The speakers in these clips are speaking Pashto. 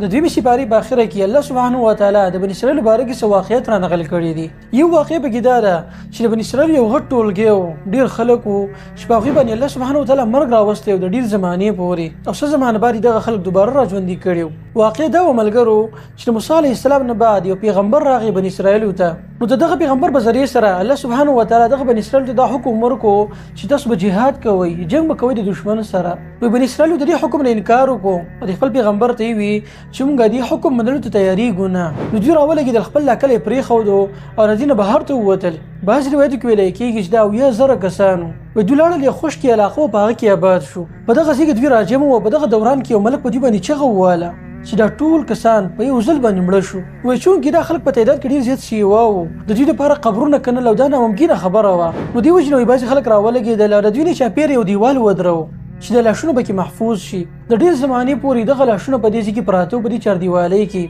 د دوی سپاری په اخره کې الله سبحانه و تعالی د بنی اسرائیل باره کې څه واقعیت را نقل کړي دي. یو واقع په کې دا ده چې د بنی اسرائیل یو غټ ټولګي او ډیر خلک وو چې په هغوی باندې الله سبحانه و تعالی مرګ راوستی او د ډیر زمانې پورې او څه زمانه بعد دغه خلک دوباره راژوندي کړي. واقع دا و ملګرو چې د موسی علیه السلام نه بعد یو پیغمبر راغی بنی اسرائیل ته. نو دغه پیغمبر په ذریعه سره الله سبحانه و تعالی دغه بنی اسرائیل ته دا حکم ورکړو چې تاسو به جهاد کوئ، جنگ به کوئ د دشمن سره. په بنی اسرائیل د دې حکم نه انکار وکړو او د خپل پیغمبر ته وی چې موږ دې حکم منلو ته تیاریږو نه. نو دوی راولګېدل، خپل لاکل یې پرېښودو او راځي نه بهر ته ووتل. بعض روایتو کې ویلی کېږي چې دا 7000 کسانو و دوی لاړل یو خشکې علاقو په هغه کې آباد شو. په دغه ځای کې دوی راجم وو. په دغه دوران کې یو ملک په دوی باندې چغه وواله چې دا ټول کسان په یو ځل باندې مړه شو. وایي چونکې دا خلک په تعداد کې ډېر زیات سیوا وو، د دوی دپاره قبرونه کنل او دا ناممکنه خبره وه. نو دې وجې نه بعضې خلک راولګېدل او د دوی نه چاپېر یو دیوال ودرو چې د لاشونو به کې محفوظ شي. د ډېر زمانې پورې دغه لاشونه په دې ځای کې پراته په دې چاردیوالۍ کې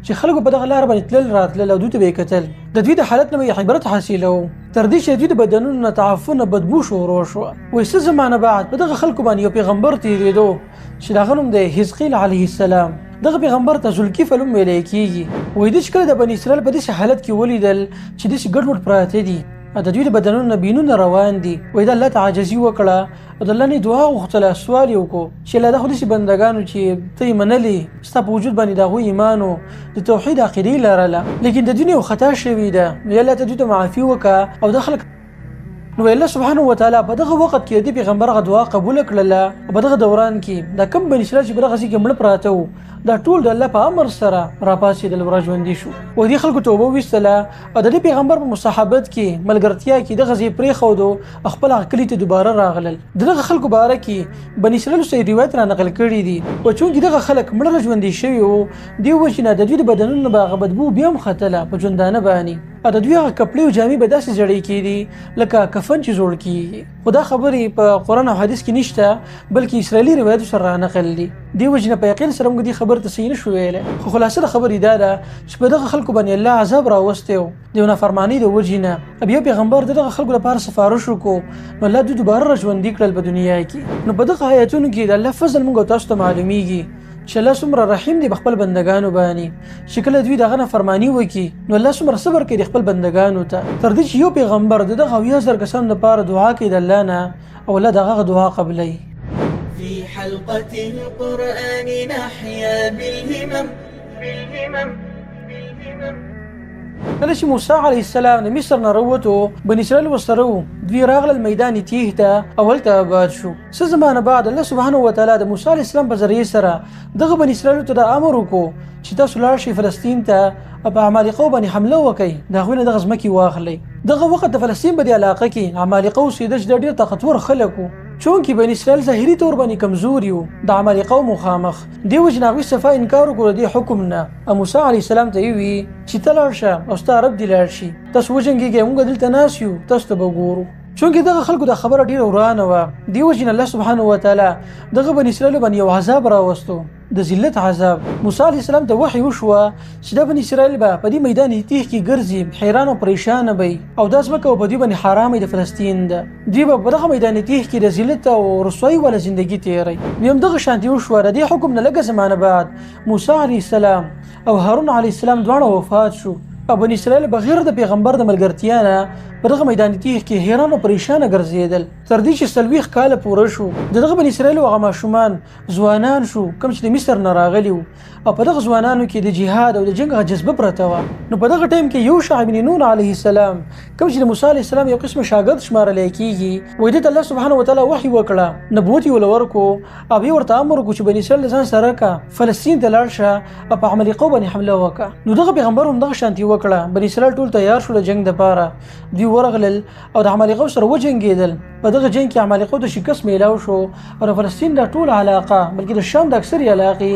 چې خلکو په دغه لاره باندې تلل راتلل او دوی ته به یې کتل. د دوی د حالت نه به یې عبرت حاصلوو تر دې چې دوی د بدنونو نه تعفن بدبو شروع شوه. وایي څه زمانه بعد په دغه خلکو باندې یو پیغمبر تېرېدو چې د هغه نوم دی حزقیل علیه السلام. دغه پیغمبر ته ذوالکفل هم ویلی کېږي. وایي دوی چې کله د بني اسرائیل په داسې حالت کې ولیدل چې داسې ګډ وډ پراته دي، د دوی د بدنونو نه بینونه روان دي. وایي د الله ته عاجزي وکړه او د الله نه دعا وغوښتله، سوال یې وکړو چې الله دا خو داسې بندګانو چې ته یې منلې، ستا په وجود باندې د هغوی ایمان و د توحید عقیدې یې لرله، لیکن د دوی نه یو خطا شوې ده، نو الله ته دوی ته معافي وکړه او دا خلک. نو الله سبحانه و تعالی په دغه وخت کې د پیغمبر غ دعا قبول کړله او په دغه دوران کې دا کم بني اسرائیل چې په دغه ځای کې مړه پراته وو دا ټول د الله په امر سره راپاڅېدل او راژوندي شو. و دې خلکو توبه ویستله او د دې پیغمبر په مصاحبت کې ملګرتیا کې دغه ځای پرېښودو، خپل هغه کلي ته دوباره راغلل. د دغه خلکو باره کې بني اسرائیل څخه روایت را نقل کړي دي. و چونکې دغه خلک مړه راژوندي شوي وو، دې وجې نه د دوی د بدنونو نه به هغه بدبو بیا هم ختله په ژوندانه باندې او د دوی هغه کپړې او جامې به داسې زړې کېدي لکه کفن چې جوړ کېږي. خو دا خبرې په قرآن او حدیث کې نشته، بلکې اسرائیلي روایتو سره رانقل دي. دې وجې نه په یقین سره موږ دې خبرې ته صحیح نشو ویلی. خو خلاصه د خبرې دا ده چې په دغه خلکو باندې الله عذاب راوستی و د یو نافرمانۍ د وجې نه. بیا پیغمبر د دغه خلکو لپاره سفارش وکړو، نو الله دوی دوباره راژوندي کړل په دنیا کې. نو په دغه آیتونو کې د الله فضل موږ تاسو ته معلومیږي چې الله څومره رحیم دی بخپل بندگانو باندې، چې کله دوی دغه نافرمانی وکړي نو الله څومره صبر کوي خپل بندگانو ته، تر دې چې یو پیغمبر دغه 7000 کسانو لپاره دعا کوي د الله نه او الله دغه دعا قبلوي. في حلقة القرآن نحيا بالهمم. کله چې موسی علیه السلام د مصر نه راووتو، بني اسرائیل ورسره وو، دوی راغلل میدان تیه ته او هلته آباد شو. څه زمانه بعد الله سبحانه و تعالی د موسی علیه السلام په ذریعه سره دغه بني اسرائیلو ته دا امر وکړو چې تاسو لاړ شئ فلسطین ته او په عمالقو باندې حمله وکړئ، د هغوی نه دغه ځمکې واخلئ. دغه وخت د فلسطین په دې علاقه کې عمالقه اوسېده چې ډېر طاقتور خلک وو، چونکې بني اسرائیل ظاهري طور باندې کمزوري وو د عمالقو مخامخ. دې وجې نه هغوی صفا انکار وکړو د دې حکم نه. موسی علیه السلام ته یې وویل چې ته لاړ شه او ستا رب دې لاړ شي، تاسو وجنګېږئ، موږ دلته ناست یو، تاسو ته به ګورو. چونکې دغه خلکو د خبره ډیره ورانه وه. دې وجې نه الله سبحانه و تعالی دغه بني اسرائیلو باندې یو عذاب راوستو، د ذلت عذاب. موسی علیه السلام ته وحی وشوه چې دا بني اسرائیل به په دې میدان تیه کې ګرځي، حیران او پریشانه به او دا ځمکه به په دوی باندې حرامه د فلسطین ده. دوی به په دغه میدان تیه کې د ذلت او رسوایي والا زندګي تېروي. بیا هم دغه شانتې وشوه. د دې حکم نه لږه زمانه بعد موسی علیه السلام او هارون علیه السلام دواړه وفات شو او بني اسرائیل بغیر د پیغمبر د ملګرتیا نه په دغه میدان تیه کې حیران او پریشانه ګرځېدل، تر دې چې 40 کاله پوره شو. دغه بني اسرائیل هغه ماشومان ځوانان شو کوم چې د مصر نه راغلي وو او په دغه ځوانانو کې د جهاد او د جنګ جذبه پرته وه. نو په دغه ټایم کې یوشع بن نون علیه السلام کوم چې د موسی علیه السلام یو قسم شاګرد شمارلی کېږي، وایي دې ته الله سبحانه و تعالی وحی وکړه، نبوت یې ورکړو او بیا ورته امر وکړو چې بني اسرائیل ځان سره کړه، فلسطین ته لاړ شه او په عمالقو باندې حمله وکړه. نو دغه پیغمبر هم دغه شانتي وکړه. بني اسرائیل ټول تیار شول د جنګ دپاره، دوی ورغلل او د عمالقو سره وجنګېدل. په دغه جنګ کې عمالقو ته شکست میلاو شو او د فلسطین د ټول علاقه بلکې د شام د اکثرې علاقې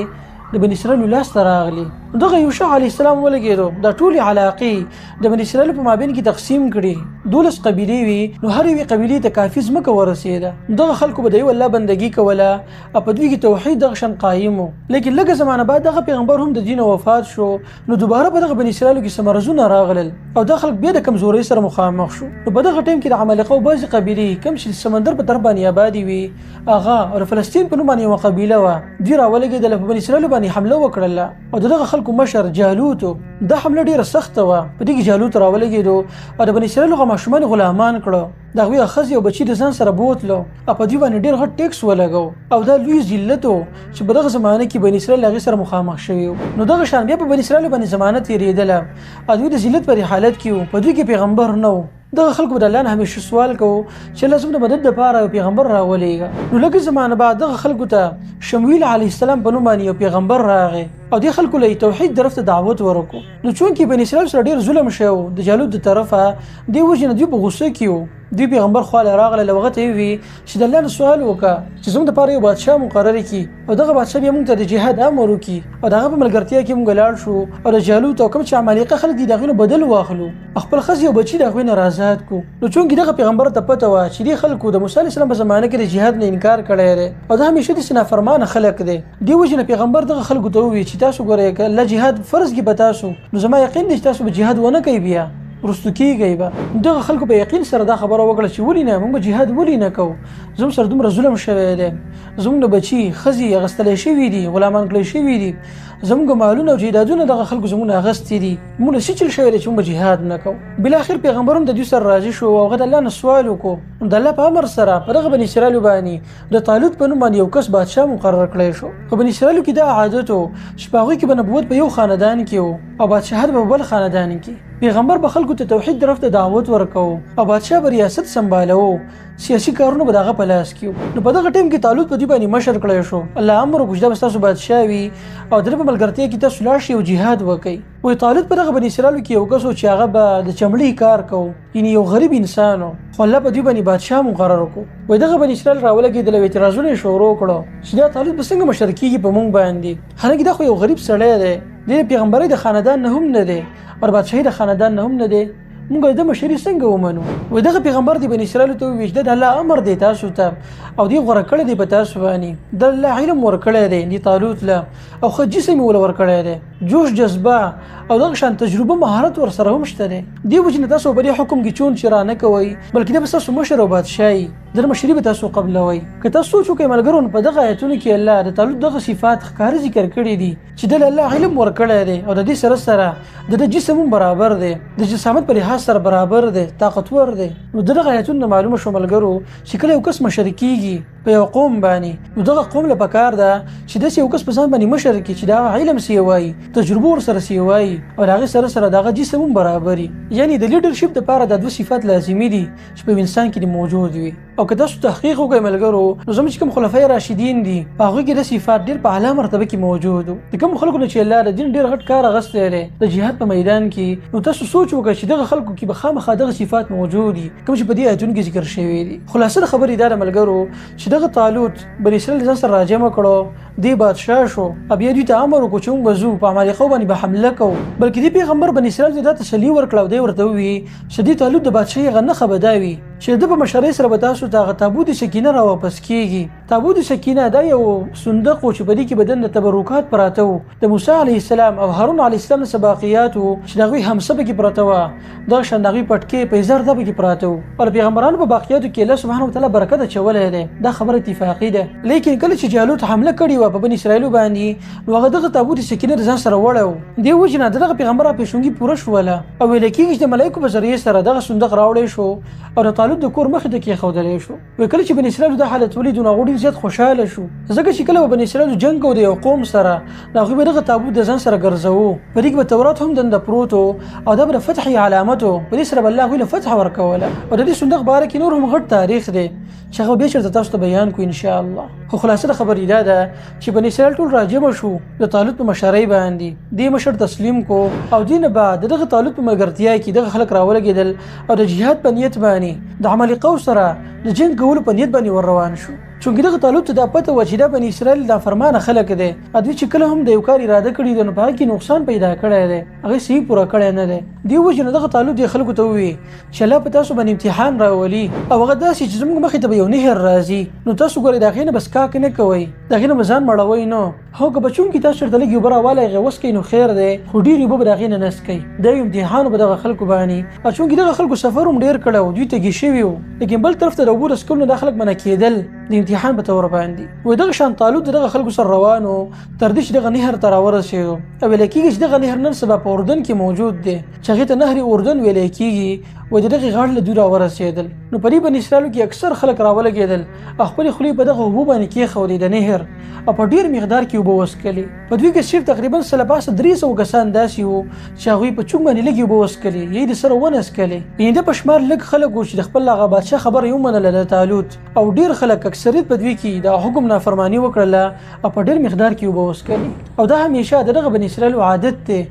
د بني اسرائیلو لاسته راغلي. دغه یوشع علی السلام ولګېدو د ټولي علاقې د بنی اسرائیل په مابین کې تقسیم کړي 12 قبیلې وي نو هر یوې قبیلې ته کافي ځمکه ورسېده دغه خلکو به د یو الله بندګي کوله او په دوی کې توحید دغه شان قایم و لیکن لږه زمانه بعد دغه پیغمبر هم د دین وفات شو نو دوباره په دغه بنی اسرائیل کې سمرزونه راغلل او د خلک بیا د کمزوري سره مخامخ شو نو په دغه ټیم کې د عمالقه او بعضې قبیلې کوم چې سمندر په طرف باندې آبادې وي هغه او د فلسطین په نوم باندې یوه قبیله وه دوی راولګېدله په بني اسرائیلو باندې حمله وکړله او د دغه خلکو مشر جالوت دا حمله ډېره سخته وه په دې کې جالوت راولګېدو او د بني اسرائیلو هغه ماشومان غلامان کړه د هغوی ښځې او بچي د ځان سره بوتلو او په دوی باندې ډېر غټ ټیکس ولګو او دا لوی ذلت و چې په دغه زمانه کې بني اسرائیل هغې سره مخامخ شوي نو دغه شان بیا په بني اسرائیلو باندې زمانه تېرېدله او دوی د ذلت په حالت کې وو په دوی کې پیغمبر نه و دغه خلکو د الله نه همیشه سوال کوو چې لازم د مدد دپاره یو پیغمبر راولېږه نو لږه زمانه بعد دغه خلکو ته شمویل علیه السلام په نوم باندې یو پیغمبر راغی او دې خلکو له توحید طرف ته دعوت ورکړو نو چونکې بني اسرائیل سره ډېر ظلم شوی و د جالوت د طرفه دې وجې نه دوی په غوسه کې وو دوی پیغمبر خواله راغله له هغه ته یې وي چې د الله نه سوال وکړه چې زموږ دپاره یو بادشاه مقرر کړي او دغه بادشاه بیا موږ ته د جهاد امر وکړي او د هغه په ملګرتیا کې موږ لاړ شو او د جالوت او کوم چې عمالقه خلک دي د هغوی نه بدل واخلو خپل ښځې او بچي د هغوی نه آزاد کړو نو چونکې دغه پیغمبر ته پته وه چې دې خلکو د موسی علیه السلام په زمانه کې د جهاد نه انکار کړی دی او دا همیشه داسې نافرمانه خلک دی دې وجې نه پیغمبر دغه خلکو ته وویل چې تاسو ګورئ که الله جهاد فرض کړي په تاسو نو زما یقین دی چې تاسو به جهاد ونه کوئ بیا رستو کېږئ به دغه خلکو په یقین سره دا خبره وکړه چې ولې نه موږ به جهاد ولې نه کوو زموږ سره دومره ظلم شوی دی زموږ د بچي ښځې اخیستلی شوي دي غلامان کړی شوي دي زموږ مالونه او جیدادونه دغه خلکو زموږ نه اخیستي دي موږ له څه چل شوی دی چې موږ به جهاد نه کوو بالاخر پیغمبر هم د دوی سره راضي شو او هغه د الله نه سوال وکړو د الله په امر سره په دغه بني اسرائیلو باندې د طالوت په نوم باندې یو کس بادشاه مقرر کړی شو په بني اسرائیلو کې دا عادت و چې په هغوی کې به نبوت په یو خاندان کې و او بادشاهت به په بل خاندان کې پیغمبر به خلکو ته توحید طرف ته دعوت ورکو او بادشاه به ریاست سمبالو سیاسي کارونه به دغه په لاس کې نو په دغه ټیم کې طالوت په دوی باندې مشر کړی شو الله امر وکړو چې دا به ستاسو بادشاه وي او د ده په ملګرتیا کې تاسو لاړ شئ او جهاد وکړئ وایي طالوت په دغه بني اسرائیلو کې یو کس و چې هغه به د چمړې کار کوو یعنې یو غریب انسان و خو الله په دوی باندې بادشاه مقرر کړو وایي دغه بني اسرائیل راولګېدل او اعتراضونه یې شروع کړو چې دا طالوت به څنګه مشر کېږي په موږ باندې حالانکې دا خو یو غریب سړی دی د پیغمبرۍ د خاندان نه هم نه دی او بادشاهي د خاندان نه هم نه دی موږ د مشري څنګه ومنو وایي دغه پیغمبر د بني اسرائیلو ته وویل چې د الله امر دی تاسو ته او دوی غوره کړی دی په تاسو باندې د الله علم ورکړی دی د طالوت له او ښه جسم یې وله ورکړی دی جوش جذبه او دغه شان تجربه مهارت ورسره هم شته دی دې وجې نه تاسو په دې حکم کې چون چې را نه کوئ بلکې دا به ستاسو مشر او بادشاهي د مشري به تاسو قبلوئ که تاسو سوچ وکړئ ملګرو په دغه آیتونو کې الله د طالوت دغه صفات ښکاره ذکر کړي دي چې د الله علم ورکړی دی او د دې سره سره د جسم هم برابر دی د جسامت په لحاظ سره برابر دی طاقتور دی نو دغه آیتونو معلومه شو ملګرو چې کله یو کس مشر کېږي په یو قوم باندې نو دغه قوم له پکار ده چې داسې یو کس په ځان باندې مشر کړي چې دا علم سي وایي تجربه ورسره سي وایي او د هغې سره سره دغه جسم هم برابري یعنې د لیډرشپ دپاره دا دوه صفات لازمي دي چې په انسان کې موجود وي او که تاسو تحقیق وکړئ ملګرو نو زموږ چې کوم خلفای راشدین دي په هغوی کې دا صفات ډېر په اعلی مرتبه کې موجود وو د کوم خلکو نه چې الله د دین ډېر غټ کار اخیستی دی د جهاد په میدان کې نو تاسو سوچ وکړئ چې دغه خلکو کې به خامخا دغه صفات موجود دي کوم چې په دې آیتونو کې ذکر شوي دي خلاصه د خبرې دا ده ملګرو چې دغه طالوت بني اسرائیل ځان سره راجمع کړو دی بادشاه شو بیا دوی ته امر وکړو چې موږ به ځو په عمالقو باندې به حمله کوو بلکې دې پیغمبر بني اسرائیل ته دا تسلي ورکړه او دی ورته وویل چې دې طالوت د بادشاهي هغه نښه به دا وي چې د په مشرۍ سره به تاسو ته هغه تابوت سکینه را واپس کېږي تابوت سکینه دا یو صندوق و چې په دې کې بدن د تبرکات پراته وو د موسی علیه السلام او هارون علیه السلام نه باقیات وو چې د هغوی همسه پکې پراته وه دغه شان د هغوی پټکې پیزار دا پکې پراته وو او د پیغمبرانو په باقیاتو کې الله سبحانه وتعالی برکت اچولی دی دا خبره اتفاقي ده لیکن کله چې جالوت حمله کړې وه په بني اسرائیلو باندې نو هغه دغه تابوت سکینه د ځان سره وړی و دې وجې نه دغه پیغمبر پیشونګي پوره شوله او ویل کېږي چې د ملایکو په ذریعې سره دغه صندوق راوړی شو او د طالوت د کور مخې ته کېښودلی شو کله چې بني اسرائیلو دا حالت ولید نو هغوی ډېر زیات خوشحاله شو ځکه چې کله به بني اسرائیلو جنګ کوو د یو قوم سره نو هغوی به دغه تابوت د ځان سره ګرځوو په دې کې به تورات هم دنده پروت و او دا به د فتحې علامت و په دې سره به الله هغوی له فتح ورکوله او د دې صندوق باره کې نور هم غټ تاریخ دی چې هغه بیا چېرته تاسو ته بیان کړو انشاءالله خو خلاصه د خبرې دا ده چې بني اسرائیل ټول راجمع شو د طالوت په مشرۍ باندې دې مشر تسلیم کو او دې نه بعد دغه طالوت په ملګرتیا کې دغه خلک راولګېدل او د جهاد په نیت باندې د عمالقو سره د جنګ کولو په نیت باندې ور روان شو چونکې دغه طالوت ته دا پته و چې دا بني اسرائیل نافرمانه خلک دي دوی چې کله هم د یو کار اراده کړې ده نو په هغه کې نقصان پیدا کړی دی هغه صحیح پوره کړی نه دی دې وجې نه دغه طالوت دې خلکو ته ووایي چې الله په تاسو باندې امتحان راولي او هغه داسې چې زموږ مخې ته به یو نهر راځي نو تاسو ګورئ د هغې نه بس کاک نه کوئ د هغې نه به ځان مړوئ نو هو که به چونکې تاسو چېرته لږ اوبه راوالی هغې وڅکئ نو خیر دی خو ډېرې اوبه به د هغې نه نه څکئ دا یو امتحان به دغه خلکو باندې او چونکې دغه خلکو سفر هم ډېر کړی و دوی تږي شوي وو لیکن بل طرف ته د اوبو د څکلو نه دا خلک منع کېدل د امتحان په طور باندې وایي دغه شان طالوت د دغه خلکو سره روان و تر دې چې دغه نهر ته راورسېدو او ویلی کېږي چې دغه نهر نن سبا په اردن کې موجود دی چې هغې ته نهر اردن ویلی کېږي و د دغې غاړې له دوی راورسېدل نو په دې بني اسرائیلو کې اکثر خلک راولګېدل او خپلې خولې په دغه اوبو باندې کېښودې د نهر او په ډېر مقدار کې اوبه وڅکلې په دوی کې صرف تقریبا 300 کسان داسې وو چې هغوی په چونګ باندې لږې اوبه وڅکلې یې د سره ونڅکلې یعنې د په شمار لږ خلک وو چې د خپل هغه بادشاه خبره یې ومنله د طالوت او ډېر خلک اکثریت په دوی کې د حکم نافرماني وکړله او په ډېر مقدار کې اوبه وڅکلې او دا همیشه د دغه بني اسرائیلو عادت دی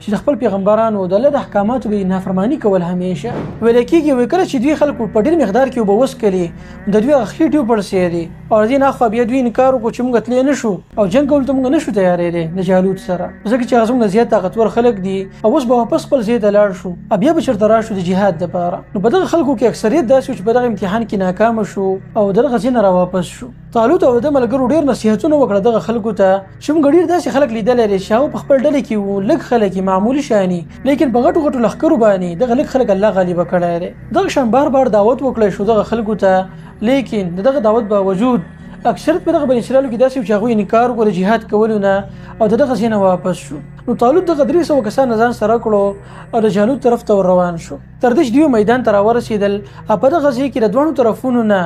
چې د خپل پیغمبرانو د الله د احکاماتو به نافرمانی کول همیشه ویل کېږي وایي کله چې دوی خلکو په ډېر مقدار کې اوبه وڅکلې د دوی هغه خېټې وپړسېدې او د دې نه اخوا بیا دوی انکار وکړو چې موږ تللی نه شو او جنګ کولو ته موږ نه شو تیارېدی د جالوت سره ځکه چې هغه زموږ نه زیات طاقتور خلک دي او اوس به واپس خپل ځای ته لاړ شو او بیا به چېرته راشو د جهاد دپاره نو په دغه خلکو کې اکثریت داسې و چې په دغه امتحان کې ناکامه شو او د دغه ځای نه راواپس شو طالوت او د ملګرو ډېر نصیحتونه وکړه دغه خلکو ته چې موږ ډېر داسې خلک لیدلی دی چې هغه په خپل ډلې کې وو لږ خلک معمولي شاني لیکن په غټو غټو لښکرو باندې دغه لږ خلک الله غالبه کړی دی دغه شان بار بار دعوت وکړی شو دغه خلکو ته لیکن د دغه دعوت باوجود اکثریت په دغه بني اسرائیلو کې داسې و چې هغوی انکار وکړو د جهاد کولو نه او د دغه ځای نه واپس شو نو طالوت دغه 300 کسان ځان سره کړو او د جالوت طرف ته ور روان شو تر دې چې دوی میدان ته راورسېدل او په دغه ځای کې د دواړو طرفونو نه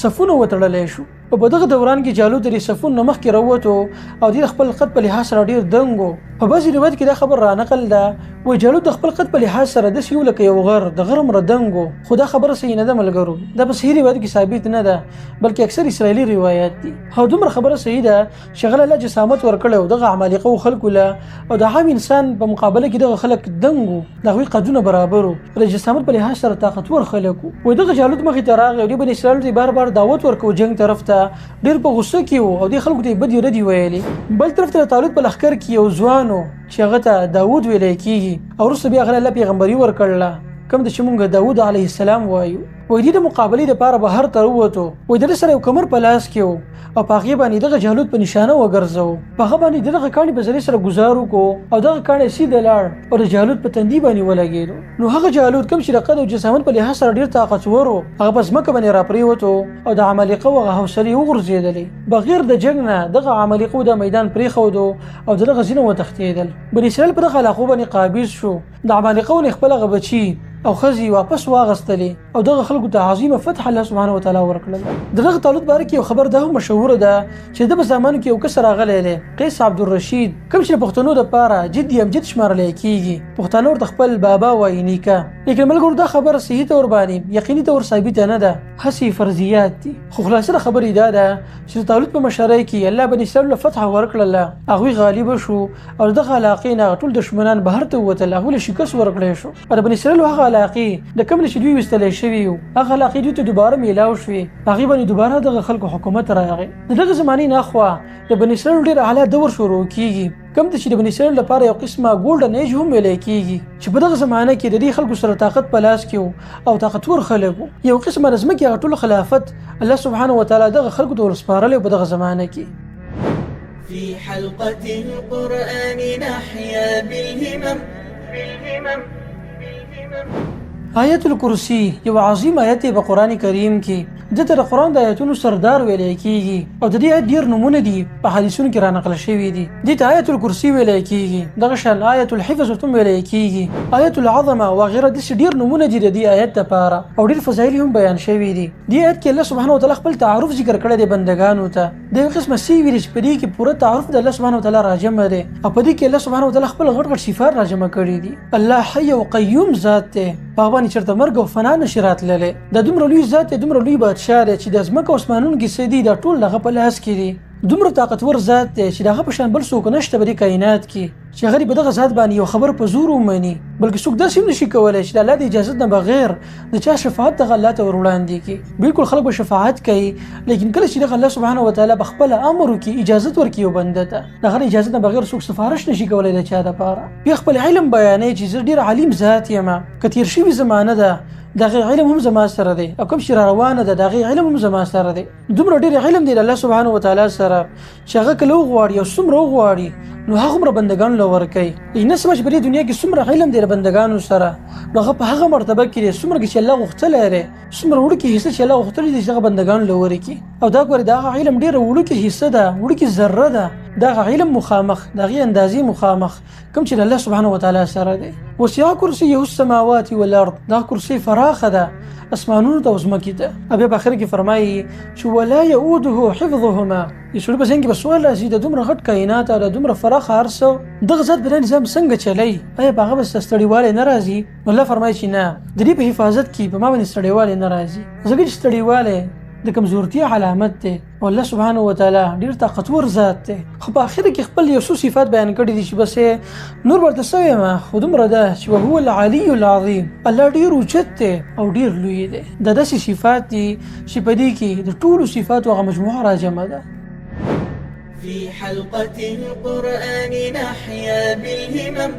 صفونه وتړلی شو او په دغه دوران کې جالوت د صفون نه مخکې راووتو او د خپل قد په لحاظ سره ډېر دنګ و په بعضې روایت کې دا خبر رانقل ده وایي جالوت د خپل قد په لحاظ سره داسې یو لکه یو غر د غر مره دنګ و خو دا خبره صحیح نه ده ملګرو دا په صحیح روایت کې ثابت نه ده بلکې اکثر اسرائیلي روایات دي او دومره خبره صحیح ده چې هغه الله جسامت ورکړی و دغه عمالقه خلکو له او د عام انسان په مقابله کې دغه خلک دنګ و د هغوی قدونه برابر و د جسامت په لحاظ سره طاقتور خلک و وایي دغه جالوت مخې ته راغی او دوی بني اسرائیلو ته بار بار دعوت ورکوو جنګ طرف ته ډېر په غصه کې و او دې خلکو ته یې بدې ردې ویلې بل طرف ته د طالوت په لښکر کې یو ځوان و چې هغه ته داود ویلی کېږي او وروسته بیا هغه الله پیغمبري ورکړله کوم چې موږ داود علیه السلام وایو وایي د مقابلې دپاره بهر ته ووتو وایي د ده سره یو کمر په لاس کې و او په هغې باندې دغه جالوت په نشانه وګرځو په هغه باندې د دغه کاڼي په ذریعې سره ګزار وکړو او دغه کاڼی سیده لاړ او د جالوت په تندي باندې ولګېدو نو هغه جالوت کوم چې د قد او جسامت په لحاظ سره ډېر طاقتور و هغه په ځمکه باندې راپرېوتو او د عمالقه هغه حوصلې وغورځېدلې بغیر د جنګ نه دغه عمالقو د میدان پرېښودو او د دغه ځینه وتښتېدل بني اسرائیل په دغه علاقو باندې قابض شو د عمالقو نه خپل هغه بچي او خزي واپس واغستلې او دغه خلکو ته عظیمه فتح الله سبحانه وتعالی ورکړله دغه طالوت باره کې یو خبر دا هم مشهوره ده چې د په زمانو کې یو کس راغلی دی قیس عبدالرشید کوم چې د پښتنو دپاره جدي امجد شمارلی کېږي پښتانه ورته خپل بابا وایي نیکه لیکن ملګرو دا خبره صحیح طور باندې یقیني طور ثابته نه ده هسې فرضیات دي خو خلاصه د خبرې دا ده چې د طالوت په مشرۍ کې الله بني اسرائیل له فتح ورکړله هغوی غالبه شو او دغه علاقې نه ټول دشمنان بهر ته ووتل هغوی له شکست ورکړی شو او د بني اسرائیلو هغه علاقې د کوم چې دوی ویستلی شوي وو هغه علاقې دوی ته دوباره میلاو شوې هغې باندې دوباره دغه خلکو حکومت راغی د دغه زمانې نه اخوا د بني اسرائیل ډېر اعلی دور شروع کېږي کوم چې د بني اسرائیل لپاره یو قسمه ګولډن ایج هم ویلی کېږي چې په دغه زمانه کې د دې خلکو سره طاقت په لاس کې و او طاقتور خلک وو یو قسمه د ځمکې هغه ټول خلافت الله سبحانه وتعالی دغه خلکو ته ورسپارلی په دغه زمانه کې في حلقة القرآن نحيا بالهمم آیت الکرسی یو عظیم آیت په قرآن کریم کې دته د قرآن د آیتونو سردار ویلی کېږي او د دې آیت ډېر نومونه دي په حدیثونو کې رانقل شوي دي دې ته آیت الکرسی ویلی کېږي دغه شان آیت الحفظ ورته هم ویلی کېږي آیت العظمه وغیره داسې ډېر نومونه دي د دې آیت دپاره او ډېر فضایل هم بیان شوي دي دې آیت کې الله سبحانه وتعالی خپل تعارف ذکر کړی دی بندګانو ته د یو قسمه سی ویلي چې په دې کې پوره تعارف د الله سبحانه وتعالی راجمع دی او په دې کې الله سبحانه وتعالی خپل غټ غټ صفات راجمع کړي دي الله حي او قیوم ذات دی په هغه باندې چېرته مرګ او فنا نشي راتللی د دومره لوی ذات دی دومره لوی بادشاه دی چې د ځمکه او اسمانونو کې څه دي دا ټول د هغه په لاس کې دي دومره طاقتور ذات دی چې د هغه په شان بل څوک نشته په دې کائنات کې چې هغه په دغه ذات باندې یو خبر په زور ومني بلکې څوک داسې هم نشي کولی چې د الله د اجازت نه بغیر د چا شفاعت دغه الله ته ور وړاندې کړي. بالکل خلک به شفاعت کوي لیکن کله چې دغه الله سبحانه وتعالی په خپل امر وکړي اجازت ورکړي یو بنده ته د هغه اجازت نه بغیر څوک سفارش نشي کولی د چا دپاره. بیا خپل علم بیانوي چې زه ډېر علیم ذات یم که تېر شوي زمانه ده دغه علم هم زما سره دی او کوم چې را روانه ده دغه علم هم زما سره دی. دومره ډېر علم دی د الله سبحانه وتعالی سره چې هغه کله وغواړي او څومره وغواړي نو هغه بندگان له ورکوي. نه سمج په دې دنیا کې څومره علم دی د بندگانو سره نو هغه په هغه مرتبه کې دی څومره چې الله غوښتلی دی څومره وړوکې حصه چې الله غوښتلی دی چې هغه بندگان له ورکړي. او دا ګورې دغه علم ډېره وړوکې حصه ده وړوکې ذره ده دغه علم مخامخ دغه اندازې مخامخ کوم چې د الله سبحانه وتعالی سره دی. وسع کرسیه السماوات والارض دا کرسي فراخه ده اسمانونو ته او ځمکې ته. بیا په اخر کې فرمایي چې ولا یؤوده حفظهما یې سړي په ذهن کې به سوال راځي د دومره غټ کائنات او د دومره پراخه هر څه دغه ذات بل نظام څنګه چلی آیا په هغه به ستړیوالی نه راځي؟ نو الله فرمایي چې نه د دې په حفاظت کې په ما باندې ستړیوالی نه راځي ځکه چې ستړیوالی د کمزورتیا علامت دی او الله سبحانه وتعالی ډیر طاقتور ذات دی. خو په اخر کې خپل یو څو صفات بیان کړي دي چې بس نور ورته څه وایم خو دومره ده چې وهو العلی العظیم الله ډیر اوچت دی او ډیر لوی دی. دا داسې صفات دي چې په دې کې د ټولو صفاتو هغه مجموعه راجمع ده. في حلقة القرآن نحيا بالهمم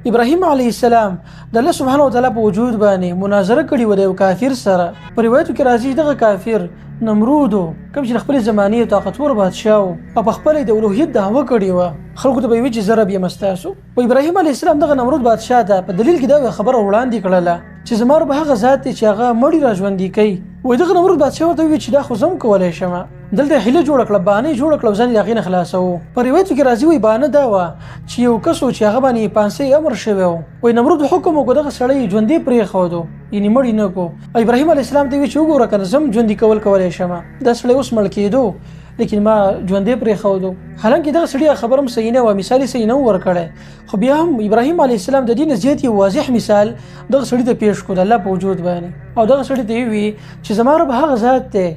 ابراهیم علیه السلام د الله سبحانه وتعالی په وجود باندې مناظره کړې و د یو کافر سره. په روایتو کې راځي دغه کافر نمرود کوم چې خپل زمانه طاقتور بادشاه او په خپل د الوهیت دعوه کړې و خلکو ته به وی چې ضرب یې مستاسو. و ابراهیم علیه السلام دغه نمرود بادشاه ته په دلیل کې دا خبره وړاندې کړله چې زما رب هغه ذات چې هغه مړی را ژوندي کوي. و دغه نمرود بادشاه ورته وی چې دا خو زم کولای شم دلته هله جوړ کړه باندې جوړ کړه ځان یې غین خلاصو. په روایتو کې راځي وي باندې دا و چې یو کس چې هغه باندې 500 امر شوی و نمرود حکم وکړ دغه سړی ژوندې پرې خودو یعنی مړی نه کو. ابراهیم علیه السلام ته وی چې وګوره کنه زم ژوندې کولای شم دا سړی اوس مړ کېدو لیکن ما ژوندې پرې خودو. حالانکه دغه سړی خبر هم صحیح نه و مثال صحیح نه ورکړی خو بیا هم ابراهیم علیه السلام د دې نزيات یو واضح مثال دغه سړی ته پیښ کړ الله په وجود باندې. او دغه سړی ته وی چې زما رب هغه ذات ته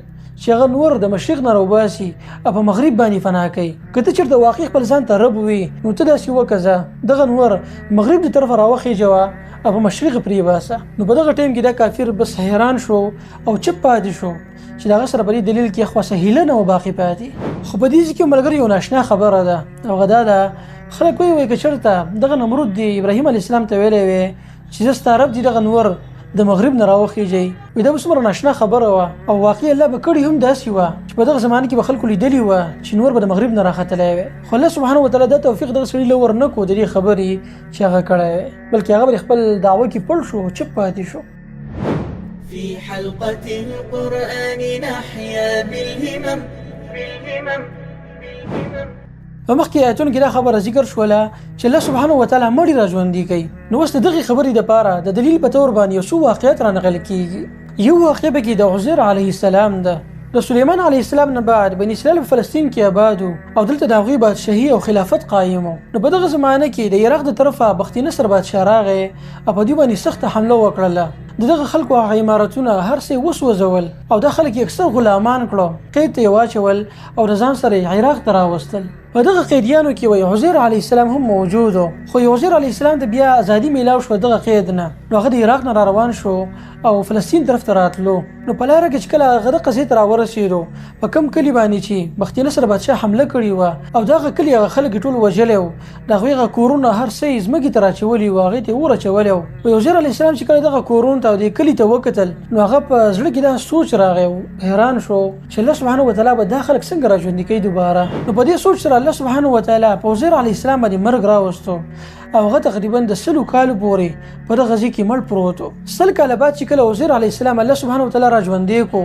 چې هغه نور د مشرق نه راوباسي او په مغرب باندې فنا کوي. کته چېرته واقع خپل ځان ته رب وي نو ته داسې وکړه دغه نور مغرب د طرفه راوخیږه او په مشرق پرې باسه. نو په دغه ټیم کې دا کافر بس حیران شو او چپ پاتې شو چې دغه سره په دې دلیل کې خو سهیله نه و باقي پاتې. خو په دې کې ملګری یو ناشنا خبره ده او غدا ده خلک وایي که چېرته دغه نمرود دی ابراهیم علیه السلام ته ویلی وی چې زه ستا رب دی دغه نور د مغرب نه راوخیږي وي دا به څومره ناشنا خبره وه او واقعي الله به کړي هم داسې وه چې په دغه زمانه کې به خلکو لیدلي وه چې نور به د مغرب نه راختلی وي. خو الله سبحانه وتعالی دا توفیق دغه سړي له ور نه کړو د دې خبرې چې هغه کړی وی بلکې هغه به خپل دعوه کې پړ شو چپ پاتې شو. في حلقة القرآن نحيا بالهمم په مخکې آیتونو کې دا خبره ذکر شوله چې الله سبحانه وتعالی مړي را ژوندي کوي. نو اوس د دغې خبرې دپاره د دلیل په طور باندې یو څو واقعیت را نقل کېږي. یو واقع پکې د عزیر علیه السلام ده. د سلیمان علیه السلام نه بعد بني اسرائیل په فلسطین کې آباد او دلته د هغوی بادشاهي او خلافت قایم و. نو په دغه زمانه کې د عراق د طرفه بختي نصر بادشاه راغی او په دوی باندې سخته حمله وکړله. دغه خلکو هغه عمارتونه هر څه وسوځول او د خلک اکثر غلامان کړو قید ته واچول او د ځان سره عراق ته راوستل. په دغه قیدیانو کې وی عزیر علیه السلام هم موجود خو عزیر علیه السلام ته بیا ازادي میلاو شو دغه قید نه. نو هغه د عراق نه را روان شو او فلسطین طرف ته راتلو. نو په لاره کې چې کله هغه د قضیې ته راورسېدو په کم کلي باندې چې بختي نصر بادشاه حمله کړې وه او دغه کلي هغه خلک ټول وژلی و د هغوی هغه کورونه هر څه ځمکې ته راچولي وو هغې ته یې اور اچولی و. عزیر علیه السلام چې کله دغه کورونو ته او دې کلي ته وکتل نو هغه په زړه کې دا سوچ راغی حیران شو چې الله سبحانه وتعالی به دا خلک څنګه را ژوندي کوي دوباره. نو په دې سوچ سره الله سبحانه وتعالی په عزیر علیه السلام باندې مرګ راوستو او هغه تقریبا د 100 کالو پورې په دغه ځای کې مړ پروت و. 100 کاله بعد چې کله عزیر علیه السلام الله سبحانه وتعالی را ژوندی کو